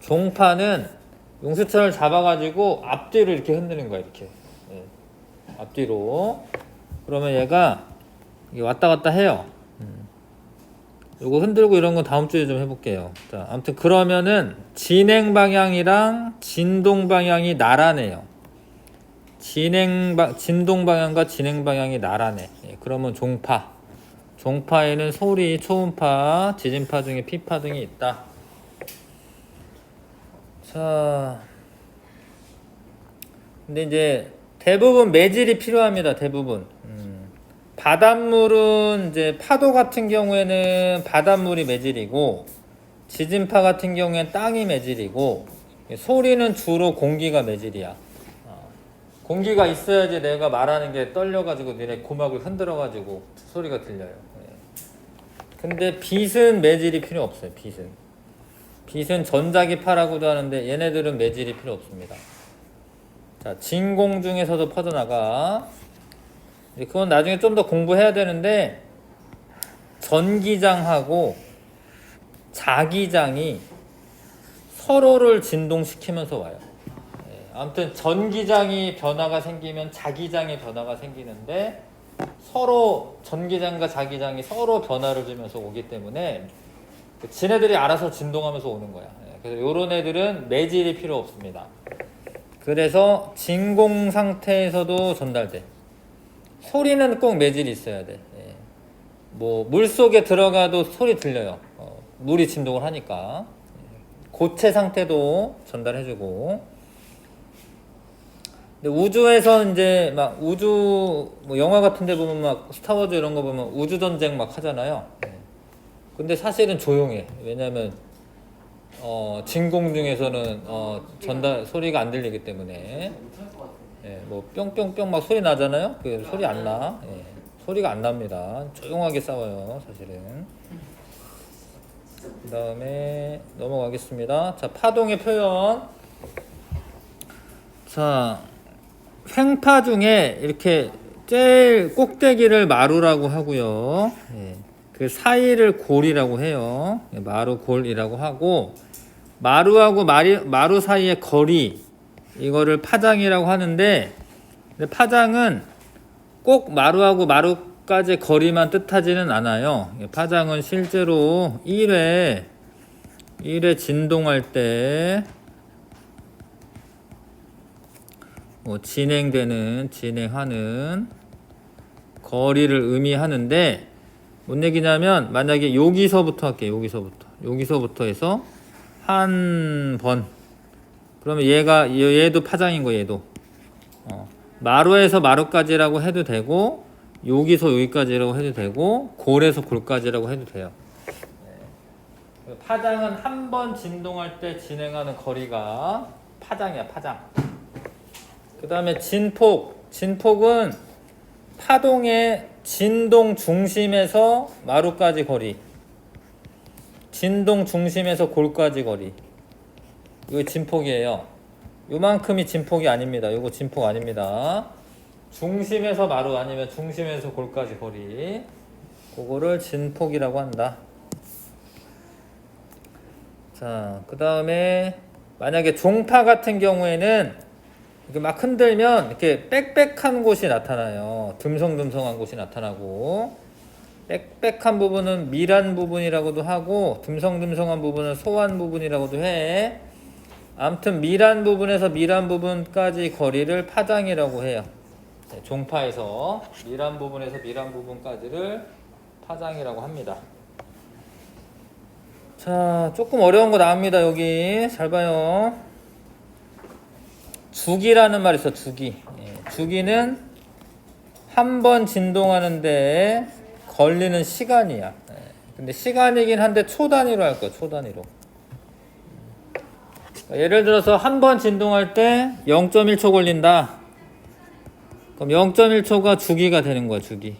종파는 용수철을 잡아가지고 앞뒤로 이렇게 흔드는 거야, 이렇게. 예. 앞뒤로. 그러면 얘가 왔다 갔다 해요. 요거 흔들고 이런 건 다음 주에 좀 해볼게요. 자, 아무튼 그러면은 진행 방향이랑 진동 방향이 나란해요. 진동 방향과 진행 방향이 나란해. 예, 그러면 종파. 종파에는 소리, 초음파, 지진파 중에 피파 등이 있다. 자, 근데 이제 대부분 매질이 필요합니다. 대부분. 바닷물은 이제 파도 같은 경우에는 바닷물이 매질이고, 지진파 같은 경우에는 땅이 매질이고, 소리는 주로 공기가 매질이야. 공기가 있어야지 내가 말하는 게 떨려가지고 니네 고막을 흔들어가지고 소리가 들려요. 근데 빛은 매질이 필요 없어요. 빛은 전자기파라고도 하는데 얘네들은 매질이 필요 없습니다. 자, 진공 중에서도 퍼져나가. 그건 나중에 좀 더 공부해야 되는데, 전기장하고 자기장이 서로를 진동시키면서 와요. 아무튼 전기장이 변화가 생기면 자기장의 변화가 생기는데, 서로 전기장과 자기장이 서로 변화를 주면서 오기 때문에 지네들이 알아서 진동하면서 오는 거야. 그래서 이런 애들은 매질이 필요 없습니다. 그래서 진공 상태에서도 전달돼. 소리는 꼭 매질이 있어야 돼. 뭐 물속에 들어가도 소리 들려요. 물이 진동을 하니까. 고체 상태도 전달해주고. 근데 우주에서 이제 막 뭐 영화 같은 데 보면 막 스타워즈 이런 거 보면 우주 전쟁 막 하잖아요. 근데 사실은 조용해. 왜냐면 진공 중에서는 소리가 안 들리기 때문에. 뭐 뿅뿅뿅 막 소리 나잖아요. 그 소리 안 나. 소리가 안 납니다. 조용하게 싸워요, 사실은. 그 다음에 넘어가겠습니다. 자, 파동의 표현. 자, 횡파 중에 이렇게 제일 꼭대기를 마루라고 하고요. 그 사이를 골이라고 해요. 마루 골이라고 하고, 마루하고 마루 사이의 거리, 이거를 파장이라고 하는데, 근데 파장은 꼭 마루하고 마루까지 거리만 뜻하지는 않아요. 파장은 실제로 1회 진동할 때 진행하는 거리를 의미하는데, 뭔 얘기냐면, 만약에 여기서부터 할게요. 여기서부터 해서 한 번. 그러면 얘도 파장인 거예요, 얘도. 마루에서 마루까지라고 해도 되고, 여기서 여기까지라고 해도 되고, 골에서 골까지라고 해도 돼요. 파장은 한 번 진동할 때 진행하는 거리가 파장이야, 파장. 그 다음에 진폭은 파동의 진동 중심에서 마루까지 거리, 진동 중심에서 골까지 거리, 이거 진폭이에요. 요만큼이 진폭이 아닙니다. 요거 진폭 아닙니다. 중심에서 마루 아니면 중심에서 골까지 거리, 그거를 진폭이라고 한다. 자, 그 다음에 만약에 종파 같은 경우에는 이렇게 막 흔들면 이렇게 빽빽한 곳이 나타나요. 듬성듬성한 곳이 나타나고, 빽빽한 부분은 밀한 부분이라고도 하고 듬성듬성한 부분은 소한 부분이라고도 해. 아무튼 밀한 부분에서 밀한 부분까지 거리를 파장이라고 해요. 네, 종파에서 밀한 부분에서 밀한 부분까지를 파장이라고 합니다. 자, 조금 어려운 거 나옵니다. 여기 잘 봐요. 주기라는 말이 있어. 주기. 주기는 한 번 진동하는데 걸리는 시간이야. 근데 시간이긴 한데 초 단위로 할 거야. 초 단위로. 예를 들어서 한 번 진동할 때 0.1초 걸린다. 그럼 0.1초가 주기가 되는 거야. 주기.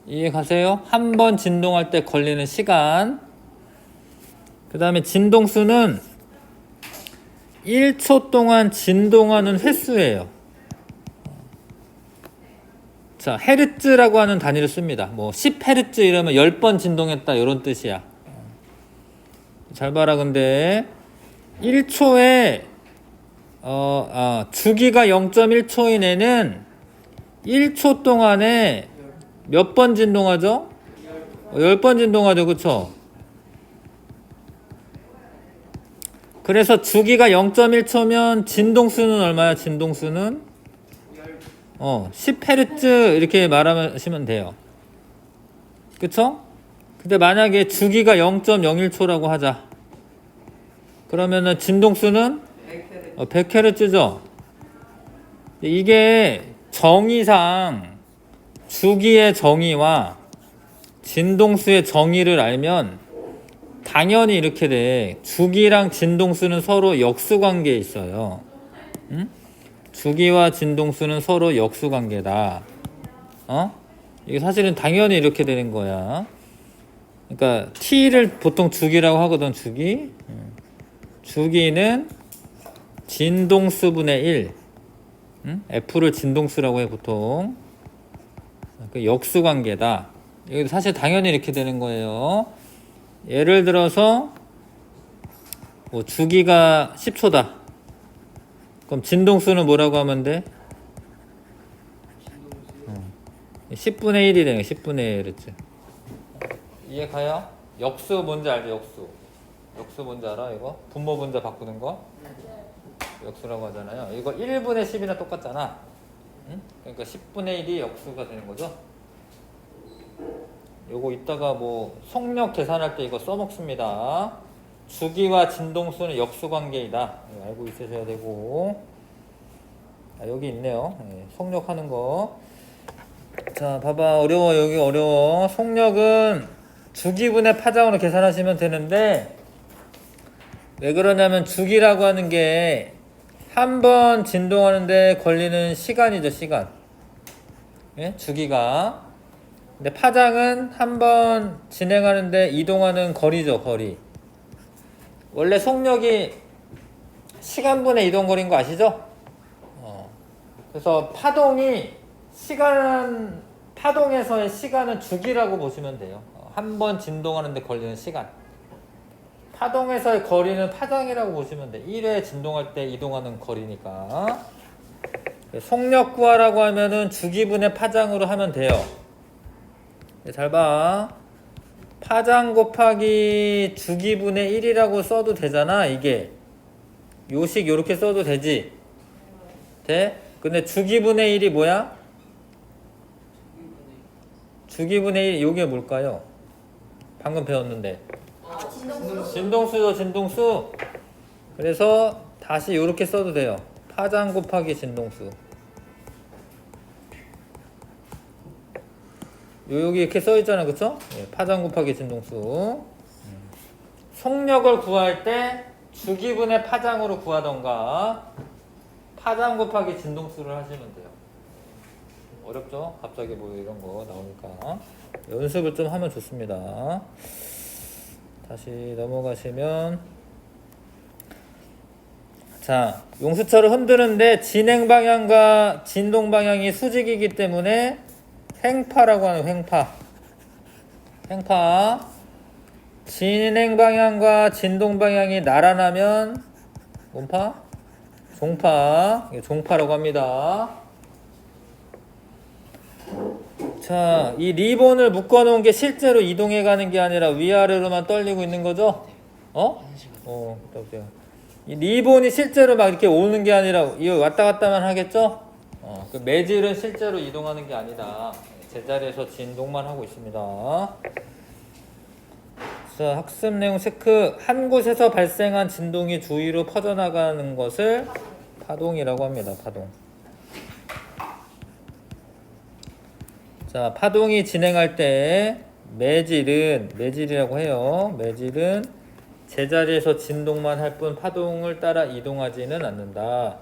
이해 가세요? 한 번 진동할 때 걸리는 시간. 그 다음에 진동수는 1초 동안 진동하는 횟수예요. 자, 헤르츠라고 하는 단위를 씁니다. 뭐 10헤르츠 이러면 10번 진동했다 이런 뜻이야. 잘 봐라. 근데 1초에 주기가 0.1초인 애는 1초 동안에 몇 번 진동하죠? 10번 진동하죠. 그쵸? 그래서 주기가 0.1초면 진동수는 얼마야? 진동수는 10Hz 이렇게 말하시면 돼요. 그쵸? 근데 만약에 주기가 0.01초라고 하자. 그러면은 진동수는 100Hz죠. 이게 정의상 주기의 정의와 진동수의 정의를 알면 당연히 이렇게 돼. 주기랑 진동수는 서로 역수관계에 있어요. 응? 주기와 진동수는 서로 역수관계다. 이게 사실은 당연히 이렇게 되는 거야. 그러니까 T를 보통 주기라고 하거든. 주기. 주기는 진동수분의 1. F를 진동수라고 해 보통. 그 역수관계다. 이게 사실 당연히 이렇게 되는 거예요. 예를 들어서 뭐 주기가 10초다. 그럼 진동수는 뭐라고 하면 돼? 10분의 1이 되는 거야. 10분의 1 그렇지. 이해 가요? 역수 뭔지 알죠? 역수. 역수 뭔지 알아? 이거? 분모 분자 바꾸는 거? 역수라고 하잖아요. 이거 1분의 10이나 똑같잖아. 응? 그러니까 10분의 1이 역수가 되는 거죠. 요거 이따가 뭐 속력 계산할 때 이거 써먹습니다. 주기와 진동수는 역수관계이다. 알고 있으셔야 되고. 여기 있네요. 속력하는 거. 자, 봐봐. 어려워. 여기 어려워. 속력은 주기분의 파장으로 계산하시면 되는데, 왜 그러냐면 주기라고 하는 게 한 번 진동하는데 걸리는 시간이죠. 시간. 예? 주기가. 근데 파장은 한 번 진행하는데 이동하는 거리죠. 거리. 원래 속력이 시간분의 이동거리인 거 아시죠? 그래서 파동에서의 시간은 주기라고 보시면 돼요. 한 번 진동하는데 걸리는 시간. 파동에서의 거리는 파장이라고 보시면 돼. 1회 진동할 때 이동하는 거리니까. 속력 구하라고 하면은 주기분의 파장으로 하면 돼요. 잘 봐. 파장 곱하기 주기분의 1이라고 써도 되잖아. 이게 요식 요렇게 써도 되지. 돼? 근데 주기분의 1이 뭐야? 주기분의 1 요게 뭘까요? 방금 배웠는데 진동수죠. 진동수. 그래서 다시 요렇게 써도 돼요. 파장 곱하기 진동수. 여기 이렇게 써있잖아. 그쵸? 파장 곱하기 진동수. 속력을 구할 때 주기분의 파장으로 구하던가 파장 곱하기 진동수를 하시면 돼요. 어렵죠? 갑자기 뭐 이런 거 나오니까 연습을 좀 하면 좋습니다. 다시 넘어가시면, 자, 용수철을 흔드는데 진행 방향과 진동 방향이 수직이기 때문에 횡파라고 하는 횡파. 진행 방향과 진동 방향이 나란하면 뭔파? 종파. 이게 종파라고 합니다. 자, 이 리본을 묶어놓은 게 실제로 이동해 가는 게 아니라 위아래로만 떨리고 있는 거죠? 어? 보세요. 이 리본이 실제로 막 이렇게 오는 게 아니라 이 왔다 갔다만 하겠죠? 그 매질은 실제로 이동하는 게 아니다. 제자리에서 진동만 하고 있습니다. 자, 학습 내용 체크. 한 곳에서 발생한 진동이 주위로 퍼져나가는 것을 파동이라고 합니다. 파동. 자, 파동이 진행할 때 매질이라고 해요. 매질은 제자리에서 진동만 할 뿐 파동을 따라 이동하지는 않는다.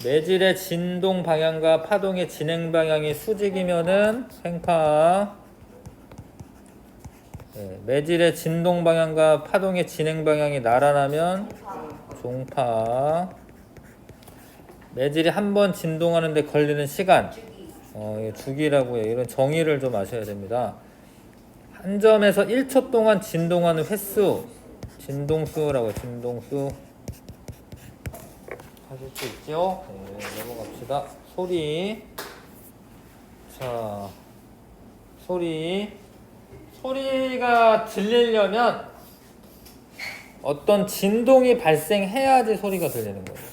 매질의 진동 방향과 파동의 진행 방향이 수직이면은 횡파. 네, 매질의 진동 방향과 파동의 진행 방향이 나란하면 종파. 매질이 한 번 진동하는데 걸리는 시간, 주기라고 해요. 이런 정의를 좀 아셔야 됩니다. 한 점에서 1초 동안 진동하는 횟수, 진동수라고 해요. 진동수 하실 수 있죠? 네, 넘어갑시다. 소리. 자, 소리가 들리려면 어떤 진동이 발생해야지 소리가 들리는 거예요.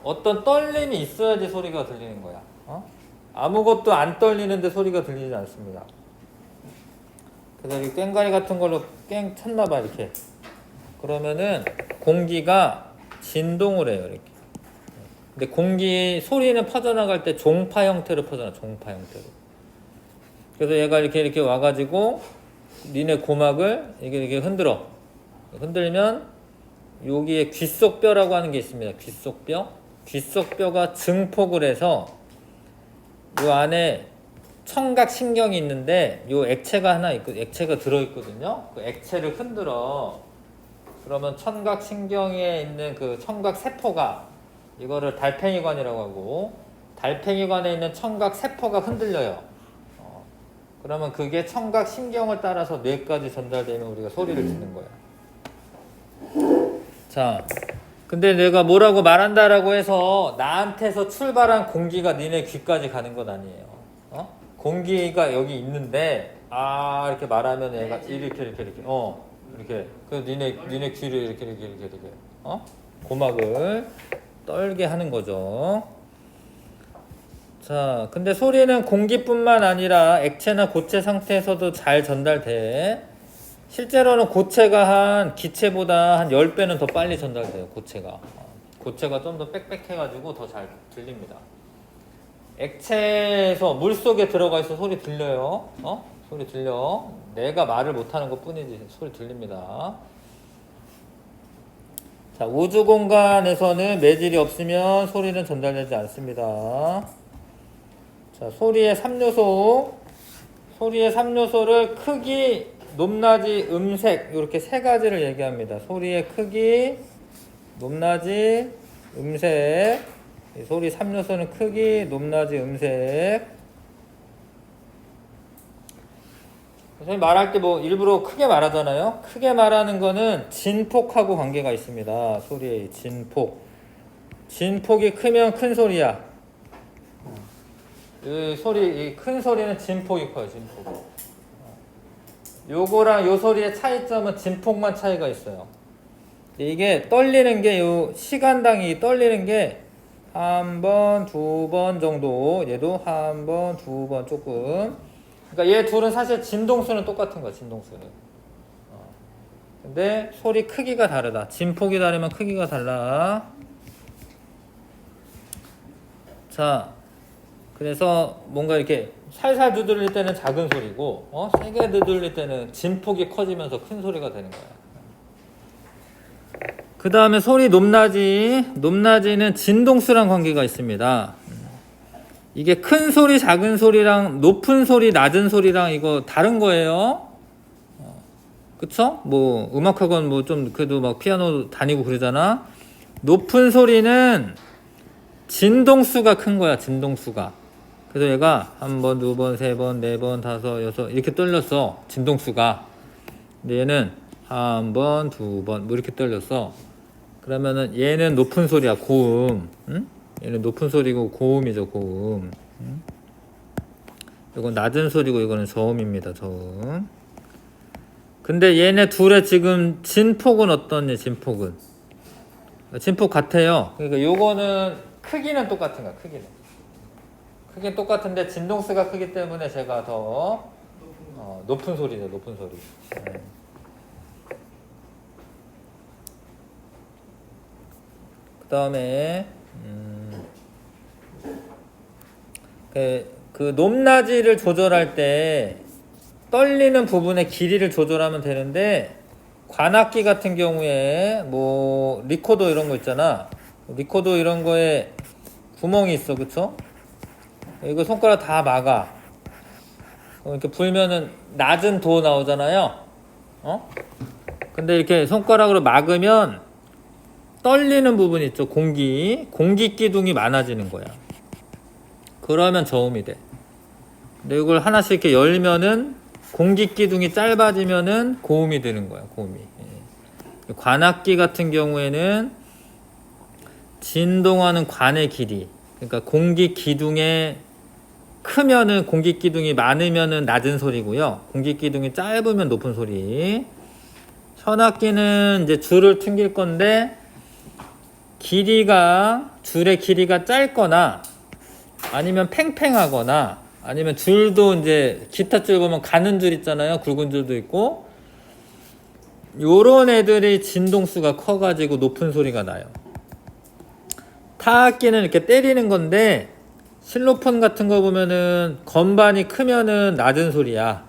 어떤 떨림이 있어야지 소리가 들리는 거야. 아무것도 안 떨리는데 소리가 들리지 않습니다. 그래서 이 꽹과리 같은 걸로 깽 쳤나봐 이렇게. 그러면은 공기가 진동을 해요 이렇게. 근데 소리는 퍼져나갈 때 종파 형태로 퍼져나. 종파 형태로. 그래서 얘가 이렇게 와가지고 니네 고막을 이렇게 흔들어. 흔들면 여기에 귓속뼈라고 하는 게 있습니다. 귓속뼈. 귓속뼈가 증폭을 해서 요 안에 청각신경이 있는데 요 액체가 액체가 들어있거든요. 그 액체를 흔들어. 그러면 청각신경에 있는 그 청각세포가 이거를 달팽이관이라고 하고 달팽이관에 있는 청각세포가 흔들려요. 그러면 그게 청각신경을 따라서 뇌까지 전달되면 우리가 소리를 듣는 거야. 자, 근데 내가 뭐라고 말한다라고 해서 나한테서 출발한 공기가 니네 귀까지 가는 건 아니에요. 공기가 여기 있는데 이렇게 말하면 얘가 이렇게 그 니네 귀를 이렇게 고막을 떨게 하는 거죠. 자, 근데 소리는 공기뿐만 아니라 액체나 고체 상태에서도 잘 전달돼. 실제로는 기체보다 한 10배는 더 빨리 전달돼요. 고체가 좀 더 빽빽해가지고 더 잘 들립니다. 액체에서 물속에 들어가 있어 소리 들려요. 소리 들려. 내가 말을 못하는 것 뿐이지 소리 들립니다. 자, 우주 공간에서는 매질이 없으면 소리는 전달되지 않습니다. 자, 소리의 3요소를 크기, 높낮이, 음색 이렇게 세 가지를 얘기합니다. 소리의 크기, 높낮이, 음색. 소리 3요소는 크기, 높낮이, 음색. 선생님 말할 때 뭐 일부러 크게 말하잖아요. 크게 말하는 거는 진폭하고 관계가 있습니다. 소리의 진폭. 진폭이 크면 큰 소리야. 이 큰 소리는 진폭이 커요. 진폭. 요거랑 요 소리의 차이점은 진폭만 차이가 있어요. 이게 떨리는 게 요 시간당이 떨리는 게 한 번, 두 번 정도. 얘도 한 번, 두 번 조금. 그러니까 얘 둘은 사실 진동수는 똑같은 거야. 진동수는. 근데 소리 크기가 다르다. 진폭이 다르면 크기가 달라. 자, 그래서 뭔가 이렇게 살살 두들릴 때는 작은 소리고 세게 두들릴 때는 진폭이 커지면서 큰 소리가 되는 거야. 그 다음에 소리 높낮이는 진동수랑 관계가 있습니다. 이게 큰 소리, 작은 소리랑 높은 소리, 낮은 소리랑 이거 다른 거예요. 그쵸? 뭐 음악학원 뭐 좀 그래도 막 피아노 다니고 그러잖아. 높은 소리는 진동수가 큰 거야. 진동수가. 그래서 얘가 한 번, 두 번, 세 번, 네 번, 다섯, 여섯 이렇게 떨렸어. 진동수가. 근데 얘는 한 번, 두 번 뭐 이렇게 떨렸어. 그러면은 얘는 높은 소리야, 고음. 응? 얘는 높은 소리고 고음이죠, 고음. 응? 이건 낮은 소리고 이거는 저음입니다, 저음. 근데 얘네 둘의 지금 진폭은 어떠니? 진폭은 진폭 같아요. 그러니까 요거는 크기는 똑같은 거야. 크기는 똑같은데 진동수가 크기 때문에 제가 더 높은 소리죠. 높은 소리. 그 다음에 그 높낮이를 조절할 때 떨리는 부분의 길이를 조절하면 되는데, 관악기 같은 경우에 뭐 리코더 이런 거 있잖아. 리코더 이런 거에 구멍이 있어, 그쵸? 이거 손가락 다 막아. 이렇게 불면은 낮은 도 나오잖아요. 근데 이렇게 손가락으로 막으면 떨리는 부분 있죠. 공기 기둥이 많아지는 거야. 그러면 저음이 돼. 근데 이걸 하나씩 이렇게 열면은 공기 기둥이 짧아지면은 고음이 되는 거야. 고음이. 관악기 같은 경우에는 진동하는 관의 길이, 그러니까 공기 기둥에 크면은, 공기 기둥이 많으면은 낮은 소리고요. 공기 기둥이 짧으면 높은 소리. 현악기는 이제 줄을 튕길 건데, 줄의 길이가 짧거나 아니면 팽팽하거나, 아니면 줄도 이제 기타 줄 보면 가는 줄 있잖아요. 굵은 줄도 있고, 요런 애들이 진동수가 커가지고 높은 소리가 나요. 타악기는 이렇게 때리는 건데, 실로폰 같은 거 보면은 건반이 크면은 낮은 소리야.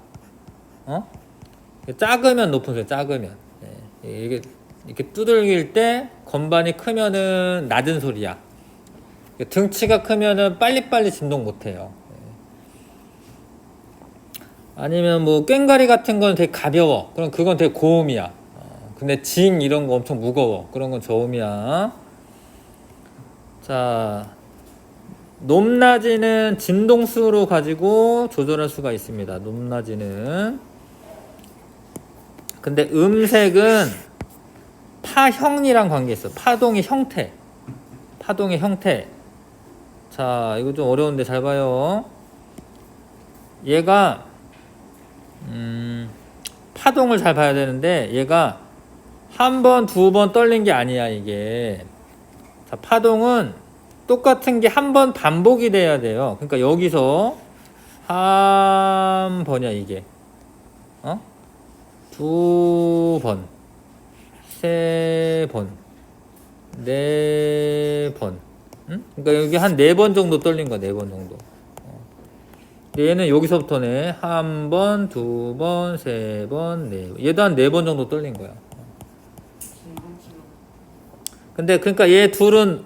작으면 높은 소리. 작으면. 이게 이렇게 두들길 때 건반이 크면은 낮은 소리야. 등치가 크면은 빨리빨리 진동 못해요. 아니면 뭐 꽹과리 같은 건 되게 가벼워. 그럼 그건 되게 고음이야. 근데 징 이런 거 엄청 무거워. 그런 건 저음이야. 자, 높낮이는 진동수로 가지고 조절할 수가 있습니다. 높낮이는. 근데 음색은 파형이랑 관계 있어. 파동의 형태. 자, 이거 좀 어려운데 잘 봐요. 얘가 파동을 잘 봐야 되는데, 얘가 한 번, 두 번 떨린 게 아니야, 이게. 자, 파동은 똑같은 게 한 번 반복이 돼야 돼요. 그러니까 여기서 한 번이야, 이게. 두 번, 세 번, 네 번. 그러니까 여기 한 네 번 정도 떨린 거야, 네 번 정도. 근데 얘는 여기서부터네. 한 번, 두 번, 세 번, 네 번. 얘도 한 네 번 정도 떨린 거야. 근데 그러니까 얘 둘은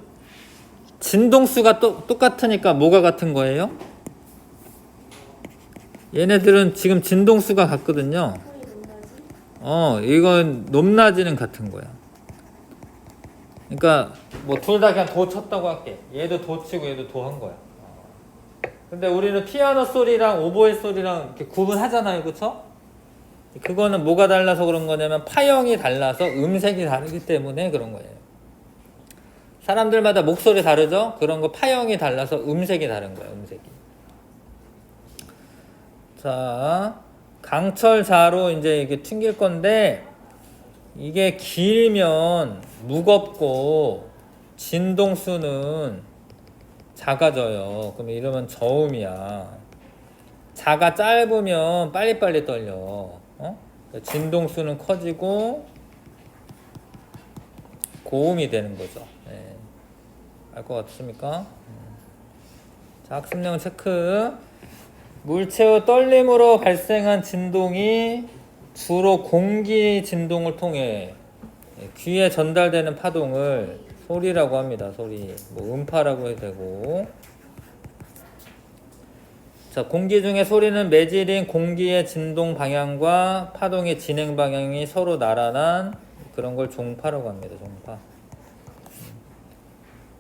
진동수가 똑같으니까 뭐가 같은 거예요? 얘네들은 지금 진동수가 같거든요. 이건 높낮이는 같은 거야. 그러니까 뭐 둘 다 그냥 도 쳤다고 할게. 얘도 도 치고 얘도 도 한 거야. 근데 우리는 피아노 소리랑 오보에 소리랑 이렇게 구분하잖아요, 그쵸? 그거는 뭐가 달라서 그런 거냐면 파형이 달라서 음색이 다르기 때문에 그런 거예요. 사람들마다 목소리 다르죠? 그런 거 파형이 달라서 음색이 다른 거예요, 음색이. 자, 강철자로 이제 이게 튕길 건데, 이게 길면 무겁고 진동수는 작아져요. 그럼 이러면 저음이야. 자가 짧으면 빨리빨리 떨려. 진동수는 커지고 고음이 되는 거죠. 알 것 같습니까? 자, 학습령 체크. 물체의 떨림으로 발생한 진동이 주로 공기 진동을 통해 귀에 전달되는 파동을 소리라고 합니다. 소리. 뭐 음파라고 해도 되고. 자, 공기 중에 소리는 매질인 공기의 진동 방향과 파동의 진행 방향이 서로 나란한 그런 걸 종파라고 합니다. 종파.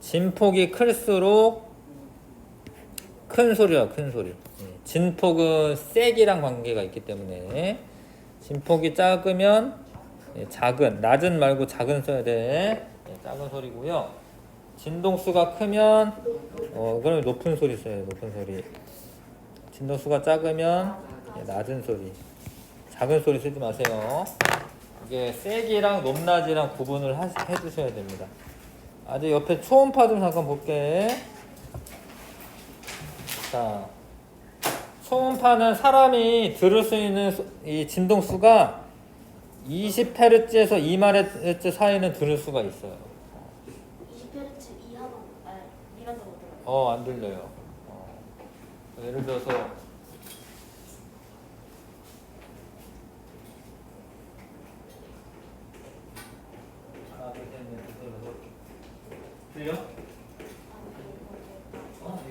진폭이 클수록 큰 소리야, 큰 소리. 진폭은 세기랑 관계가 있기 때문에 진폭이 작으면 작은, 낮은 말고 작은 써야 돼. 예, 작은 소리고요. 진동수가 크면 그러면 높은 소리 써요. 높은 소리. 진동수가 작으면 예, 낮은 소리. 작은 소리 쓰지 마세요. 이게 세기랑 높낮이랑 구분을 해주셔야 됩니다. 아직 옆에 초음파 좀 잠깐 볼게. 자, 초음파는 사람이 들을 수 있는 이 진동수가 20Hz에서 2마헤르츠 사이는 들을 수가 있어요. 20Hz 이하만 미만도 못 들어요. 안 들려요. 예를 들어서 하나, 둘, 셋, 넷, 다섯, 여섯. 들려?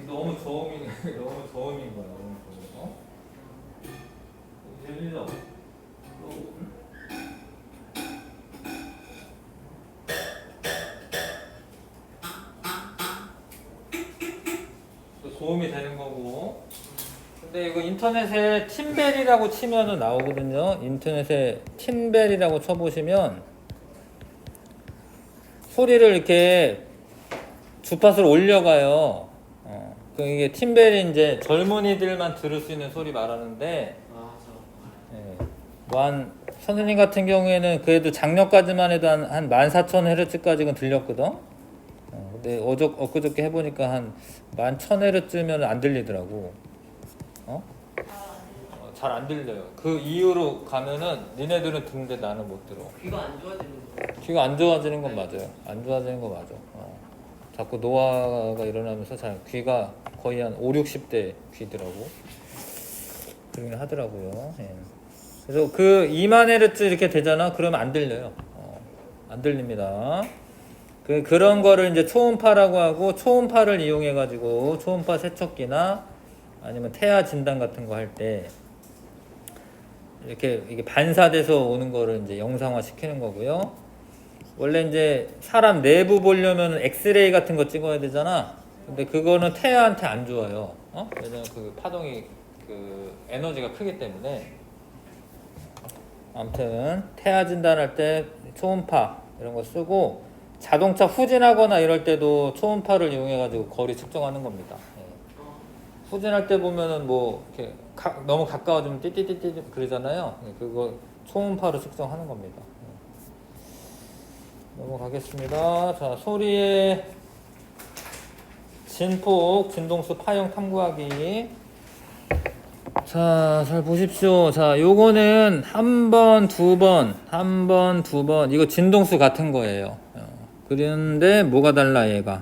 이거 너무 저음인 너무 저음인 거야. 너무 저음. 들리죠? 도움이 되는 거고. 근데 이거 인터넷에 팀벨이라고 치면은 나오거든요. 인터넷에 팀벨이라고 쳐보시면 소리를 이렇게 주파수를 올려가요. 그 이게 팀벨이 이제 젊은이들만 들을 수 있는 소리 말하는데, 선생님 같은 경우에는 그래도 작년까지만 해도 한 14,000Hz까지는 들렸거든. 근데 엊그저께 해보니까 한 11,000Hz면 안 들리더라고. 잘 안 들려요. 그 이후로 가면은 니네들은 듣는데 나는 못 들어. 귀가 안 좋아지는 거. 귀가 안 좋아지는 건 맞아요. 안 좋아지는 거 맞아. 자꾸 노화가 일어나면서 귀가 거의 한 5, 60대 귀더라고. 그러긴 하더라고요. 예. 그래서 그 2만헤르츠 이렇게 되잖아. 그러면 안 들려요. 안 들립니다. 그런 거를 이제 초음파라고 하고, 초음파를 이용해 가지고 초음파 세척기나 아니면 태아 진단 같은 거 할 때 이렇게 이게 반사돼서 오는 거를 이제 영상화 시키는 거고요. 원래 이제 사람 내부 보려면 엑스레이 같은 거 찍어야 되잖아. 근데 그거는 태아한테 안 좋아요. 왜냐면 그 파동이 그 에너지가 크기 때문에. 아무튼 태아 진단할 때 초음파 이런 거 쓰고, 자동차 후진하거나 이럴 때도 초음파를 이용해 가지고 거리 측정하는 겁니다. 후진할 때 보면은 뭐 이렇게 너무 가까워지면 띠띠띠띠 그러잖아요. 그거 초음파로 측정하는 겁니다. 넘어가겠습니다. 자, 소리의 진폭, 진동수 파형 탐구하기. 자, 잘 보십시오. 자, 요거는 한 번, 두 번, 한 번, 두 번. 이거 진동수 같은 거예요. 그런데 뭐가 달라, 얘가?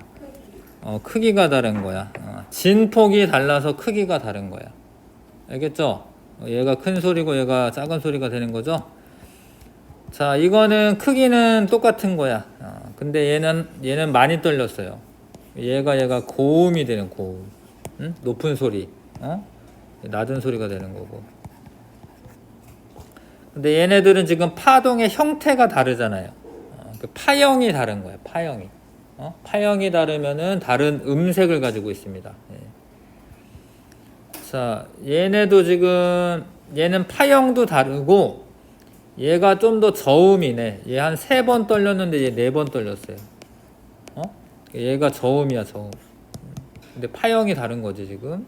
크기가 다른 거야. 진폭이 달라서 크기가 다른 거야. 알겠죠? 얘가 큰 소리고 얘가 작은 소리가 되는 거죠? 자, 이거는 크기는 똑같은 거야. 근데 얘는 많이 떨렸어요. 얘가 고음이 되는 고음. 응? 높은 소리. 낮은 소리가 되는 거고. 근데 얘네들은 지금 파동의 형태가 다르잖아요. 그 파형이 다른 거야. 파형이. 파형이 다르면은 다른 음색을 가지고 있습니다. 자, 얘네도 지금 얘는 파형도 다르고 얘가 좀 더 저음이네. 얘 한 3번 떨렸는데 얘 4번 떨렸어요. 얘가 저음이야, 저음. 근데 파형이 다른 거지, 지금.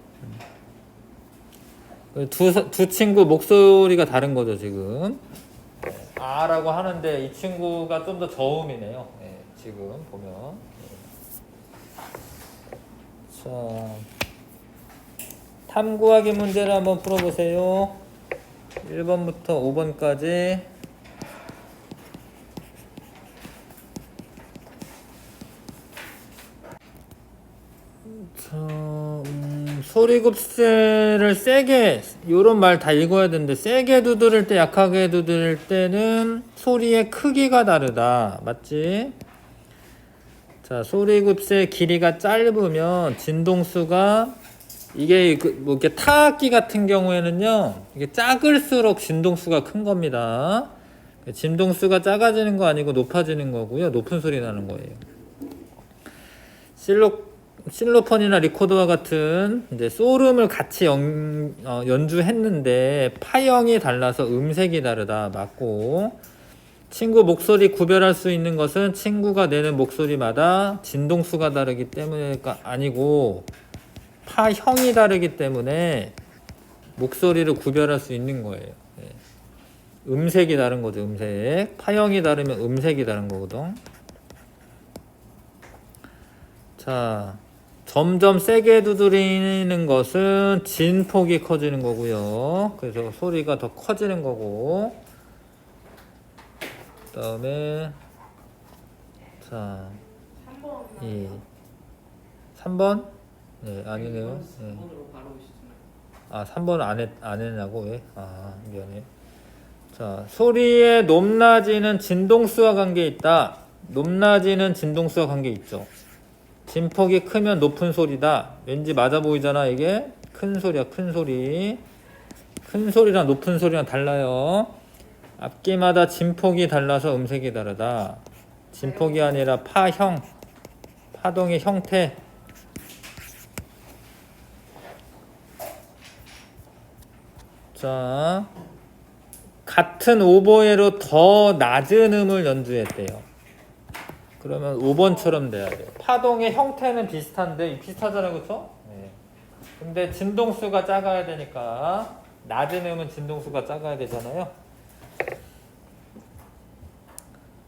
두 친구 목소리가 다른 거죠, 지금. 라고 하는데 이 친구가 좀 더 저음이네요. 지금 보면. 자, 탐구하기 문제를 한번 풀어보세요. 1번부터 5번까지. 소리급세를 세게, 요런 말 다 읽어야 되는데, 세게 두드릴 때, 약하게 두드릴 때는 소리의 크기가 다르다. 맞지? 자, 소리급세 길이가 짧으면 진동수가, 이게 뭐 이렇게 타악기 같은 경우에는요, 이게 작을수록 진동수가 큰 겁니다. 진동수가 작아지는 거 아니고 높아지는 거고요. 높은 소리 나는 거예요. 실로폰이나 리코더와 같은 이제 소름을 같이 연주했는데 파형이 달라서 음색이 다르다. 맞고, 친구 목소리 구별할 수 있는 것은 친구가 내는 목소리마다 진동수가 다르기 때문에가 아니고 파형이 다르기 때문에 목소리를 구별할 수 있는 거예요. 예. 음색이 다른 거죠. 음색. 파형이 다르면 음색이 다른 거거든. 자, 점점 세게 두드리는 것은 진폭이 커지는 거고요. 그래서 소리가 더 커지는 거고. 그 다음에 자, 3번. 3번? 네, 아니네요. 네. 3번으로 바로 오시잖아요. 아, 3번 안 했냐고? 왜? 아, 미안해. 자, 소리의 높낮이는 진동수와 관계 있다. 높낮이는 진동수와 관계 있죠. 진폭이 크면 높은 소리다. 왠지 맞아 보이잖아, 이게. 큰 소리야, 큰 소리. 큰 소리랑 높은 소리랑 달라요. 앞귀마다 진폭이 달라서 음색이 다르다. 진폭이 아니라 파형, 파동의 형태. 자, 같은 오보에로 더 낮은 음을 연주했대요. 그러면 5번처럼 돼야 돼요. 파동의 형태는 비슷한데 비슷하잖아요, 그렇죠? 네. 근데 진동수가 작아야 되니까 낮은 음은 진동수가 작아야 되잖아요.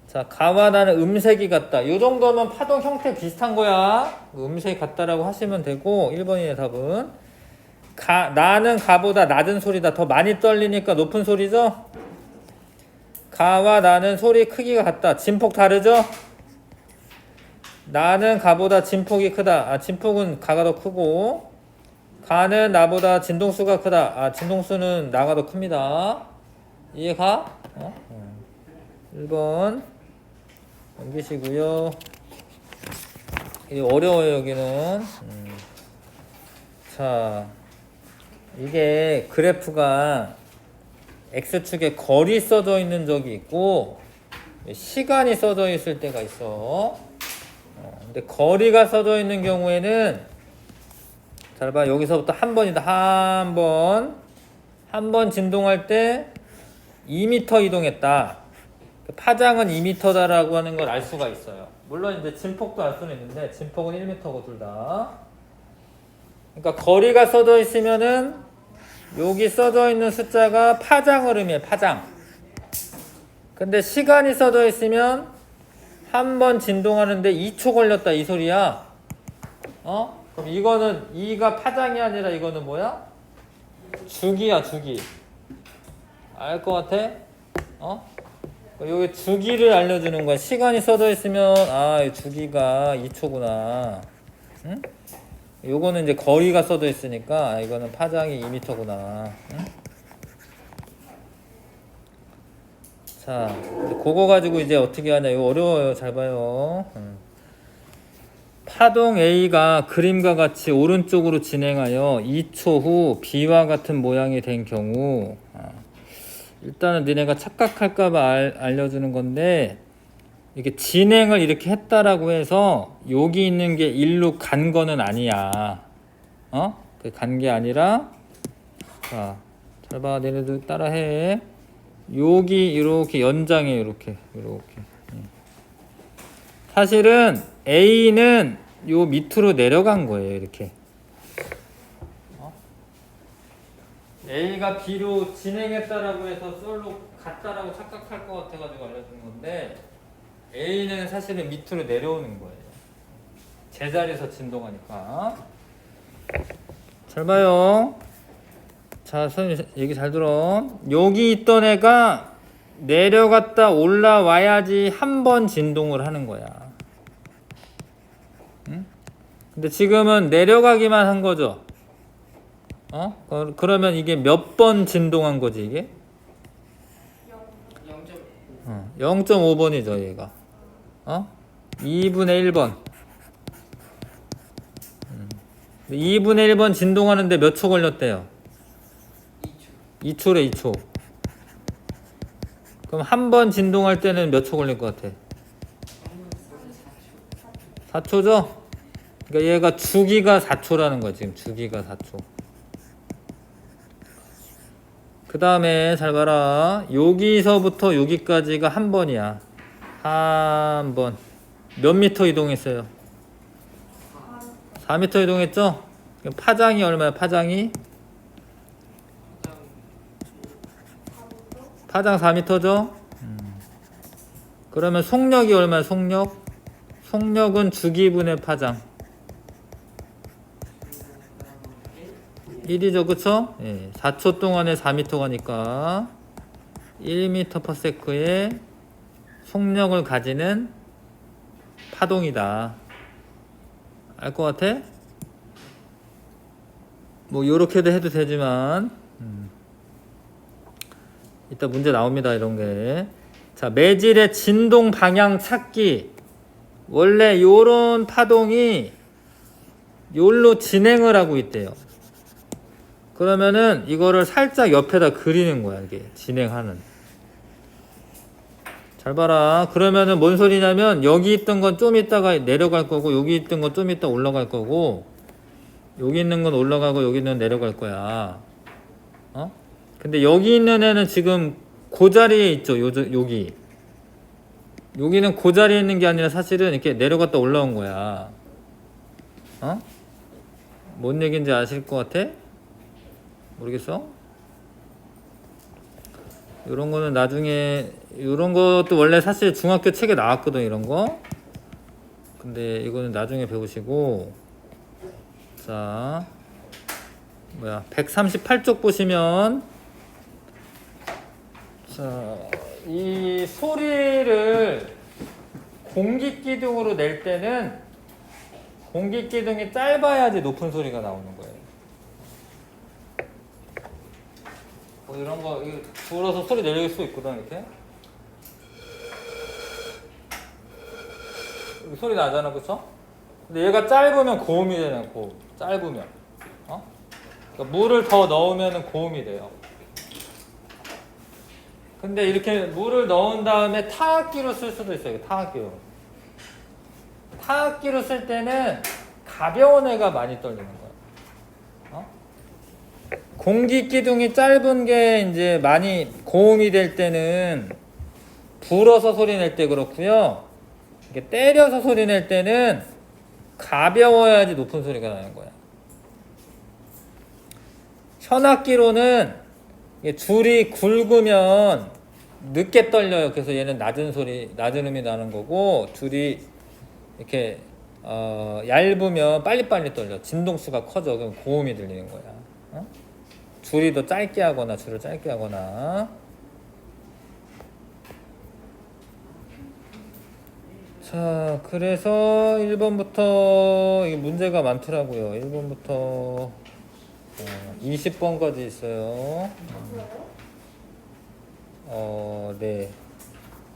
자, 가와 나는 음색이 같다. 이 정도면 파동 형태 비슷한 거야. 음색이 같다라고 하시면 되고 1번이의 답은 나는 가보다 낮은 소리다. 더 많이 떨리니까 높은 소리죠? 가와 나는 소리 크기가 같다. 진폭 다르죠? 나는 가보다 진폭이 크다. 아, 진폭은 가가 더 크고 가는 나보다 진동수가 크다. 아, 진동수는 나가 더 큽니다. 이해가? 1번 넘기시고요. 이게 어려워요, 여기는. 자, 이게 그래프가 X축에 거리 써져 있는 적이 있고 시간이 써져 있을 때가 있어. 근데 거리가 써져 있는 경우에는 잘 봐. 여기서부터 한 번이다. 한 번 진동할 때 2m 이동했다. 파장은 2m다라고 하는 걸 알 수가 있어요. 물론 이제 진폭도 알 수는 있는데 진폭은 1m고 둘 다. 그러니까 거리가 써져 있으면은 여기 써져 있는 숫자가 파장을 의미해. 파장. 근데 시간이 써져 있으면 한 번 진동하는데 2초 걸렸다 이 소리야. 그럼 이거는 2가 파장이 아니라 이거는 뭐야? 주기야, 주기. 알 것 같아? 여기 주기를 알려주는 거야. 시간이 써져 있으면 아, 주기가 2초구나. 응? 요거는 이제 거리가 써져 있으니까 이거는 파장이 2m구나. 응? 자, 그거 가지고 이제 어떻게 하냐. 이거 어려워요. 잘 봐요. 파동 A가 그림과 같이 오른쪽으로 진행하여 2초 후 B와 같은 모양이 된 경우, 일단은 너네가 착각할까봐 알려주는 건데, 이게 진행을 이렇게 했다라고 해서 여기 있는 게 일로 간 거는 아니야. 간 게 아니라, 자, 잘 봐. 너네들 따라해. 여기 이렇게 연장해. 이렇게. 사실은 A는 요 밑으로 내려간 거예요. 이렇게. A가 B로 진행했다라고 해서 썰로 갔다라고 착각할 것 같아가지고 알려주는 건데, A는 사실은 밑으로 내려오는 거예요. 제자리에서 진동하니까. 잘 봐요. 자, 선생님 얘기 잘 들어. 여기 있던 애가 내려갔다 올라와야지 한 번 진동을 하는 거야. 응? 근데 지금은 내려가기만 한 거죠. 그러면 이게 몇 번 진동한 거지, 이게? 0.5번이죠, 얘가. 2분의 1번. 2분의 1번 진동하는데 몇 초 걸렸대요? 2초래, 2초. 그럼 한 번 진동할 때는 몇 초 걸릴 것 같아? 4초죠? 그러니까 얘가 주기가 4초라는 거야, 지금. 주기가 4초. 그 다음에 잘 봐라. 여기서부터 여기까지가 한 번이야. 한 번. 몇 미터 이동했어요? 4미터 이동했죠? 그럼 파장이 얼마야? 파장이? 파장 4미터죠? 그러면 속력이 얼마야? 속력? 속력은 주기분의 파장 1이죠, 그쵸? 예, 4초 동안에 4m 가니까 1m/s의 속력을 가지는 파동이다. 알 것 같아? 뭐 요렇게도 해도 되지만 이따 문제 나옵니다, 이런 게. 자, 매질의 진동 방향 찾기. 원래 요런 파동이 요로 진행을 하고 있대요. 그러면은 이거를 살짝 옆에다 그리는 거야, 이게 진행하는. 잘 봐라. 그러면은 뭔 소리냐면 여기 있던 건 좀 있다가 내려갈 거고 여기 있던 건 좀 있다 올라갈 거고 여기 있는 건 올라가고 여기 있는 건 내려갈 거야. 어? 근데 여기 있는 애는 지금 그 자리에 있죠. 여기. 여기는 그 자리에 있는 게 아니라 사실은 이렇게 내려갔다 올라온 거야. 어? 뭔 얘기인지 아실 것 같아? 모르겠어? 이런 거는 나중에 이런 것도 원래 사실 중학교 책에 나왔거든, 이런 거. 근데 이거는 나중에 배우시고. 자, 138쪽 보시면, 자, 이 소리를 공기기둥으로 낼 때는 공기기둥이 짧아야지 높은 소리가 나오는 거예요. 뭐 이런 거 이거 불어서 소리 내릴 수 있거든, 이렇게. 소리 나잖아, 그쵸? 근데 얘가 짧으면 고음이 되잖아, 고음. 짧으면. 어? 그러니까 물을 더 넣으면 고음이 돼요. 근데 이렇게 물을 넣은 다음에 타악기로 쓸 수도 있어요, 타악기로. 타악기로 쓸 때는 가벼운 애가 많이 떨리는 거야. 어? 공기 기둥이 짧은 게 이제 많이 고음이 될 때는 불어서 소리 낼 때 그렇고요. 이렇게 때려서 소리 낼 때는 가벼워야지 높은 소리가 나는 거야. 현악기로는 줄이 굵으면 늦게 떨려요. 그래서 얘는 낮은 소리, 낮은 음이 나는 거고, 줄이 이렇게 얇으면 빨리빨리 떨려. 진동수가 커져. 그럼 고음이 들리는 거야. 어? 줄이 더 짧게 하거나 줄을 짧게 하거나. 자, 그래서 1번부터 이게 문제가 많더라고요. 1번부터 20번까지 있어요. 네.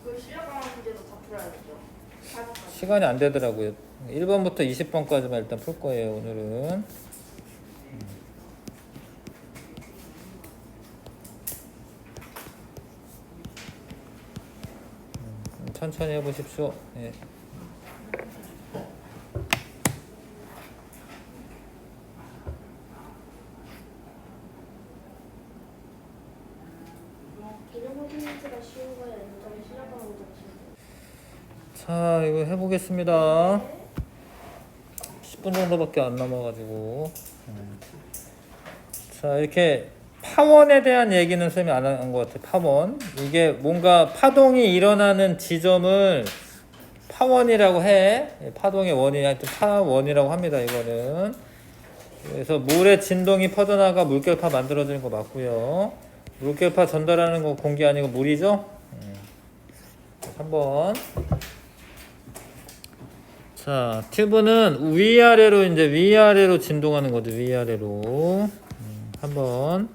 그 시작하는 문제도 다 풀어야 되죠? 시간이 안 되더라고요. 1번부터 20번까지만 일단 풀 거예요, 오늘은. 천천히 해보십시오. 네. 기능 문제가 쉬운 거예요? 아니면 시작하는 문제가 쉬운 거예요? 자, 이거 해보겠습니다. 10분 정도밖에 안 남아가지고. 자, 이렇게 파원에 대한 얘기는 선생님이 안 한 것 같아요. 파원. 이게 뭔가 파동이 일어나는 지점을 파원이라고 해. 파동의 원이 하여튼 파원이라고 합니다. 이거는. 그래서 물의 진동이 퍼져나가 물결파 만들어지는 거 맞고요. 물결파 전달하는 거 공기 아니고 물이죠. 3번. 자, 튜브는 위아래로 진동하는 거죠. 위아래로. 한번.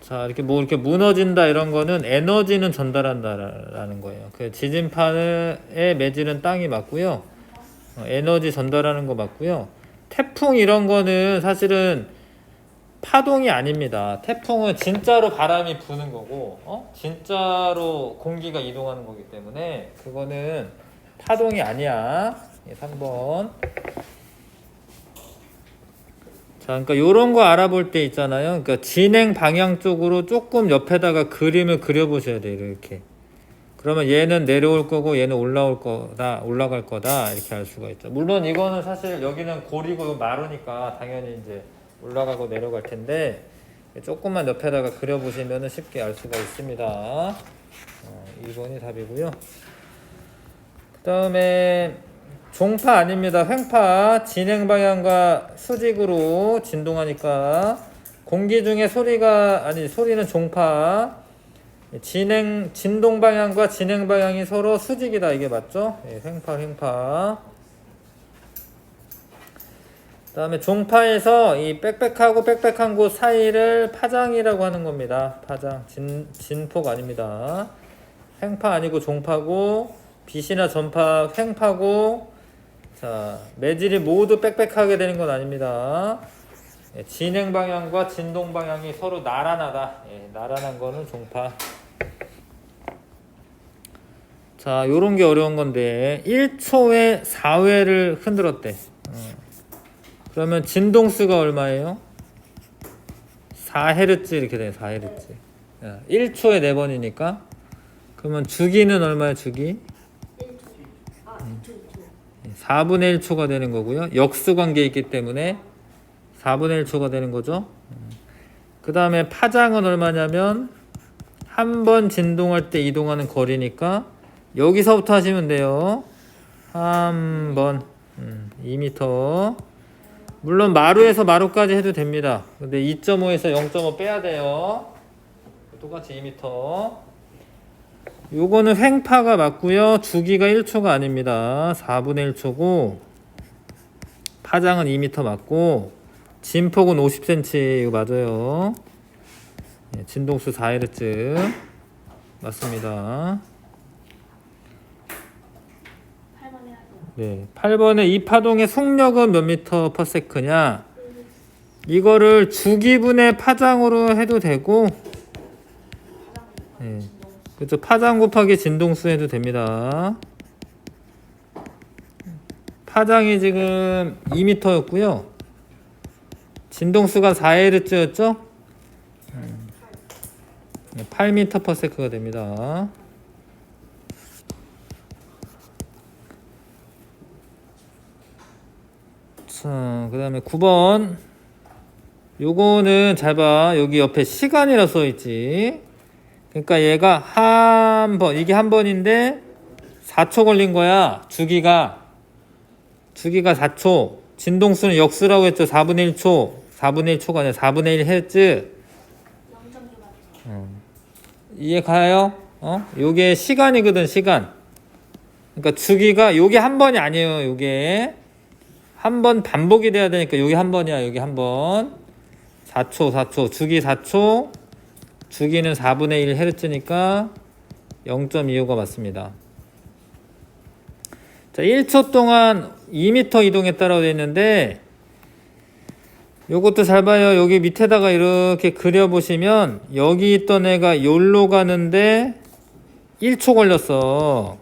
자, 이렇게 뭐 이렇게 무너진다 이런 거는 에너지는 전달한다라는 거예요. 그 지진판의 매질은 땅이 맞고요. 에너지 전달하는 거 맞고요. 태풍 이런 거는 사실은 파동이 아닙니다. 태풍은 진짜로 바람이 부는 거고, 진짜로 공기가 이동하는 거기 때문에 그거는 파동이 아니야. 3번. 그러니까 요런 거 알아볼 때 있잖아요. 그러니까 진행 방향 쪽으로 조금 옆에다가 그림을 그려보셔야 돼요. 이렇게. 그러면 얘는 내려올 거고 얘는 올라올 거다, 올라갈 거다 이렇게 알 수가 있죠. 물론 이거는 사실 여기는 골이고 마루니까 당연히 이제 올라가고 내려갈 텐데 조금만 옆에다가 그려보시면 쉽게 알 수가 있습니다. 2번이 답이고요. 그 다음에 종파 아닙니다. 횡파. 진행 방향과 수직으로 진동하니까 공기 중에 소리는 종파. 진동 방향과 진행 방향이 서로 수직이다. 이게 맞죠? 예, 횡파. 그 다음에 종파에서 이 빽빽하고 빽빽한 곳 사이를 파장이라고 하는 겁니다. 파장. 진폭 아닙니다. 횡파 아니고 종파고, 빛이나 전파 횡파고, 자, 매질이 모두 빽빽하게 되는 건 아닙니다. 예, 진행 방향과 진동 방향이 서로 나란하다. 예, 나란한 거는 종파. 자, 요런 게 어려운 건데 1초에 4회를 흔들었대. 그러면 진동수가 얼마예요? 4Hz 이렇게 돼요. 4Hz. 1초에 4번이니까 그러면 주기는 얼마야? 주기? 4분의 1초가 되는 거고요. 역수관계에 있기 때문에 4분의 1초가 되는 거죠. 그 다음에 파장은 얼마냐면 한 번 진동할 때 이동하는 거리니까 여기서부터 하시면 돼요. 한 번 2m. 물론 마루에서 마루까지 해도 됩니다. 근데 2.5에서 0.5 빼야 돼요. 똑같이 2m. 요거는 횡파가 맞고요. 주기가 1초가 아닙니다. 4분의 1초고 파장은 2m 맞고 진폭은 50cm 이거 맞아요. 네, 진동수 4Hz 맞습니다. 8번 해야 돼. 네, 8번에 이 파동의 속력은 몇 미터 퍼 세크냐? 이거를 주기분의 파장으로 해도 되고, 네, 그렇죠. 파장 곱하기 진동수 해도 됩니다. 파장이 지금 2m였고요. 진동수가 4Hz였죠? 8m 퍼 세크가 됩니다. 자, 그 다음에 9번. 요거는 잘 봐. 여기 옆에 시간이라 써있지. 그러니까 얘가 한 번, 이게 한 번인데 4초 걸린 거야. 주기가 4초. 진동수는 역수라고 했죠. 4분의 1초. 4분의 1초가 아니라 4분의 1 헤르츠. 0.2 맞죠? 이해 가요? 요게 시간이거든, 시간. 그러니까 주기가 요게 한 번이 아니에요. 요게 한 번 반복이 돼야 되니까 여기 한 번이야. 여기 한 번. 4초. 주기 4초. 주기는 4분의 1 헤르츠니까 0.25가 맞습니다. 자, 1초 동안 2m 이동했다라고 되어 있는데 요것도 잘 봐요. 여기 밑에다가 이렇게 그려보시면 여기 있던 애가 여기로 가는데 1초 걸렸어.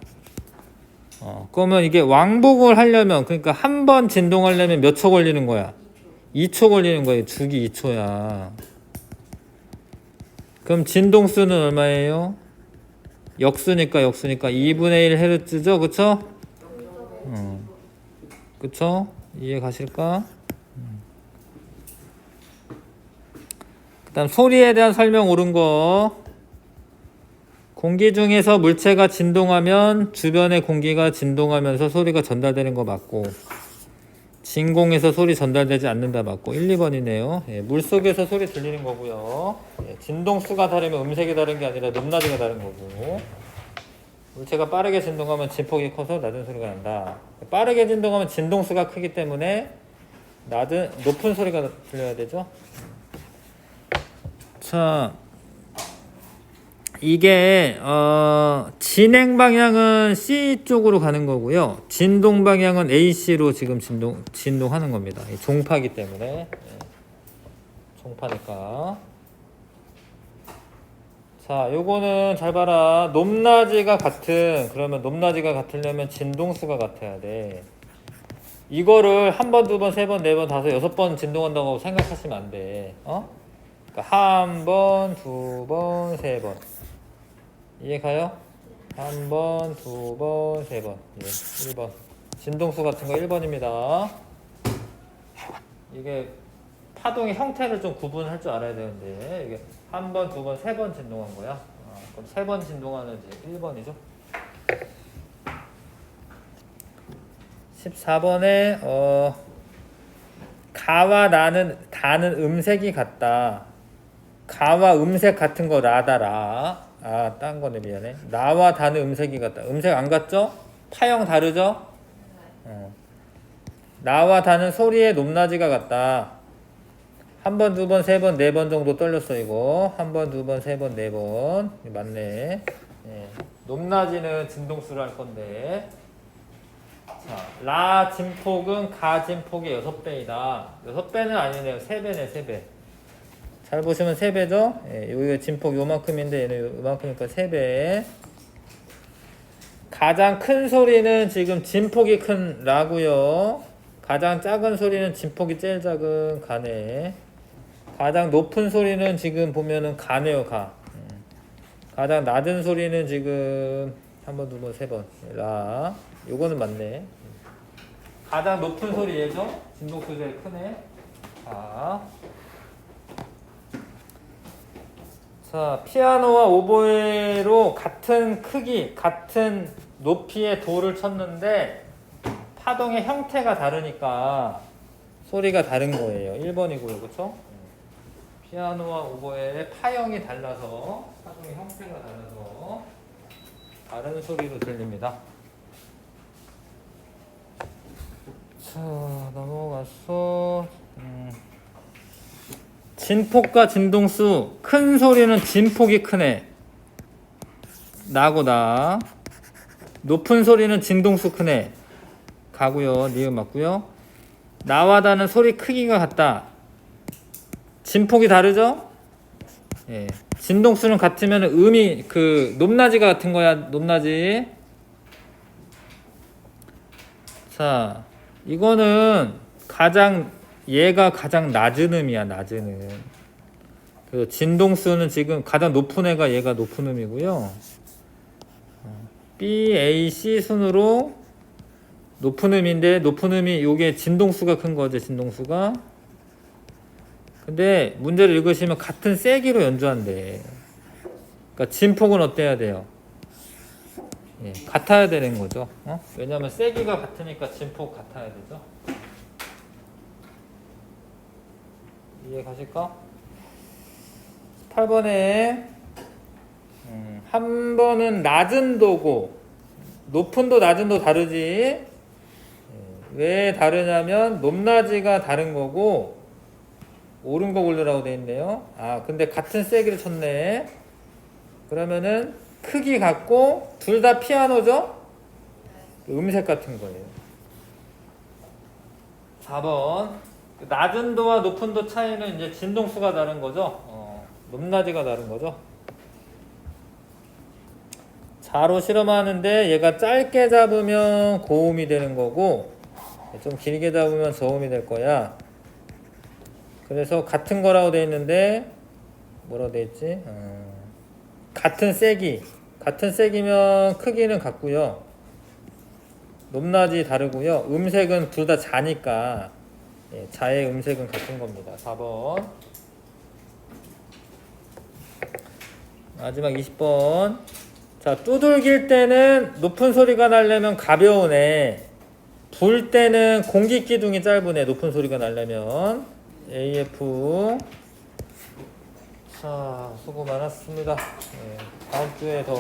그러면 이게 왕복을 하려면, 그러니까 한 번 진동하려면 몇 초 걸리는 거야? 2초 걸리는 거예요. 주기 2초야. 그럼 진동수는 얼마예요? 역수니까 2분의 1 헤르츠죠? 그쵸? 그쵸? 이해 가실까? 그 다음 소리에 대한 설명 옳은 거. 공기 중에서 물체가 진동하면 주변의 공기가 진동하면서 소리가 전달되는 거 맞고, 진공에서 소리 전달되지 않는다 맞고. 1, 2번이네요. 예, 물속에서 소리 들리는 거고요. 예, 진동수가 다르면 음색이 다른 게 아니라 높낮이가 다른 거고, 물체가 빠르게 진동하면 진폭이 커서 낮은 소리가 난다. 빠르게 진동하면 진동수가 크기 때문에 높은 소리가 들려야 되죠. 자, 이게 진행 방향은 C 쪽으로 가는 거고요. 진동 방향은 AC로 지금 진동하는 겁니다. 종파기 때문에. 종파니까. 자, 요거는 잘 봐라. 높낮이가 같으려면 진동수가 같아야 돼. 이거를 한 번, 두 번, 세 번, 네 번, 다섯, 여섯 번 진동한다고 생각하시면 안 돼. 그러니까 한 번, 두 번, 세 번. 이해 가요? 한 번, 두 번, 세 번. 예, 1번. 진동수 같은 거 1번입니다. 이게 파동의 형태를 좀 구분할 줄 알아야 되는데 이게 한 번, 두 번, 세 번 진동한 거야. 그럼 세 번 진동하는 이제 1번이죠. 14번에 가와 나는 다는 음색이 같다. 가와 음색 같은 거 라다라. 딴 거네 미안해. 나와 다는 음색이 같다. 음색 안 같죠? 파형 다르죠? 나와 다는 소리의 높낮이가 같다. 한 번, 두 번, 세 번, 네 번 정도 떨렸어 이거. 한 번, 두 번, 세 번, 네 번. 맞네. 예. 높낮이는 진동수로 할 건데. 자, 라 진폭은 가 진폭의 6배이다. 6배는 아니네요. 3배네, 3배. 잘 보시면 3배죠? 예, 여기 진폭 요만큼인데 얘는 요만큼이니까 3배. 가장 큰 소리는 지금 진폭이 큰 라고요. 가장 작은 소리는 진폭이 제일 작은 가네. 가장 높은 소리는 지금 보면은 가네요, 가. 가장 낮은 소리는 지금 한 번, 두 번, 세 번. 라. 요거는 맞네. 가장 높은 소리 얘죠? 진동수 제일 크네. 자, 피아노와 오보에로 같은 크기, 같은 높이의 도를 쳤는데 파동의 형태가 다르니까 소리가 다른 거예요. 1번이고요. 그쵸? 피아노와 오보에의 파형이 달라서 파동의 형태가 달라서 다른 소리로 들립니다. 자, 넘어가서 진폭과 진동수. 큰 소리는 진폭이 크네. 나고 나. 높은 소리는 진동수 크네. 가고요. 니은 맞고요. 나와 다는 소리 크기가 같다. 진폭이 다르죠? 예. 진동수는 같으면 음이 그 높낮이가 같은 거야. 높낮이. 자, 이거는 얘가 가장 낮은 음이야. 낮은 음. 그리고 진동수는 지금 가장 높은 애가 얘가 높은 음이고요. B, A, C 순으로 높은 음인데 높은 음이 요게 진동수가 큰 거죠. 진동수가. 근데 문제를 읽으시면 같은 세기로 연주한대. 그러니까 진폭은 어때야 돼요? 예, 같아야 되는 거죠. 왜냐면 세기가 같으니까 진폭 같아야 되죠. 이해 가실까? 8번에 한 번은 낮은 도고 높은 도 낮은 도 다르지. 왜 다르냐면 높낮이가 다른 거고 옳은 거 고르라고 돼 있네요. 근데 같은 세기를 쳤네. 그러면은 크기 같고 둘 다 피아노죠? 음색 같은 거예요. 4번 낮은 도와 높은 도 차이는 이제 진동수가 다른 거죠. 높낮이가 다른 거죠. 자로 실험하는데 얘가 짧게 잡으면 고음이 되는 거고 좀 길게 잡으면 저음이 될 거야. 그래서 같은 거라고 돼 있는데 뭐라고 돼 있지? 같은 세기면 크기는 같고요. 높낮이 다르고요. 음색은 둘 다 자니까 자의 음색은 같은 겁니다. 4번. 마지막 20번. 자, 두들길 때는 높은 소리가 나려면 가벼운 애. 불 때는 공기 기둥이 짧은 애. 높은 소리가 나려면. AF. 자, 수고 많았습니다. 다음 주에 더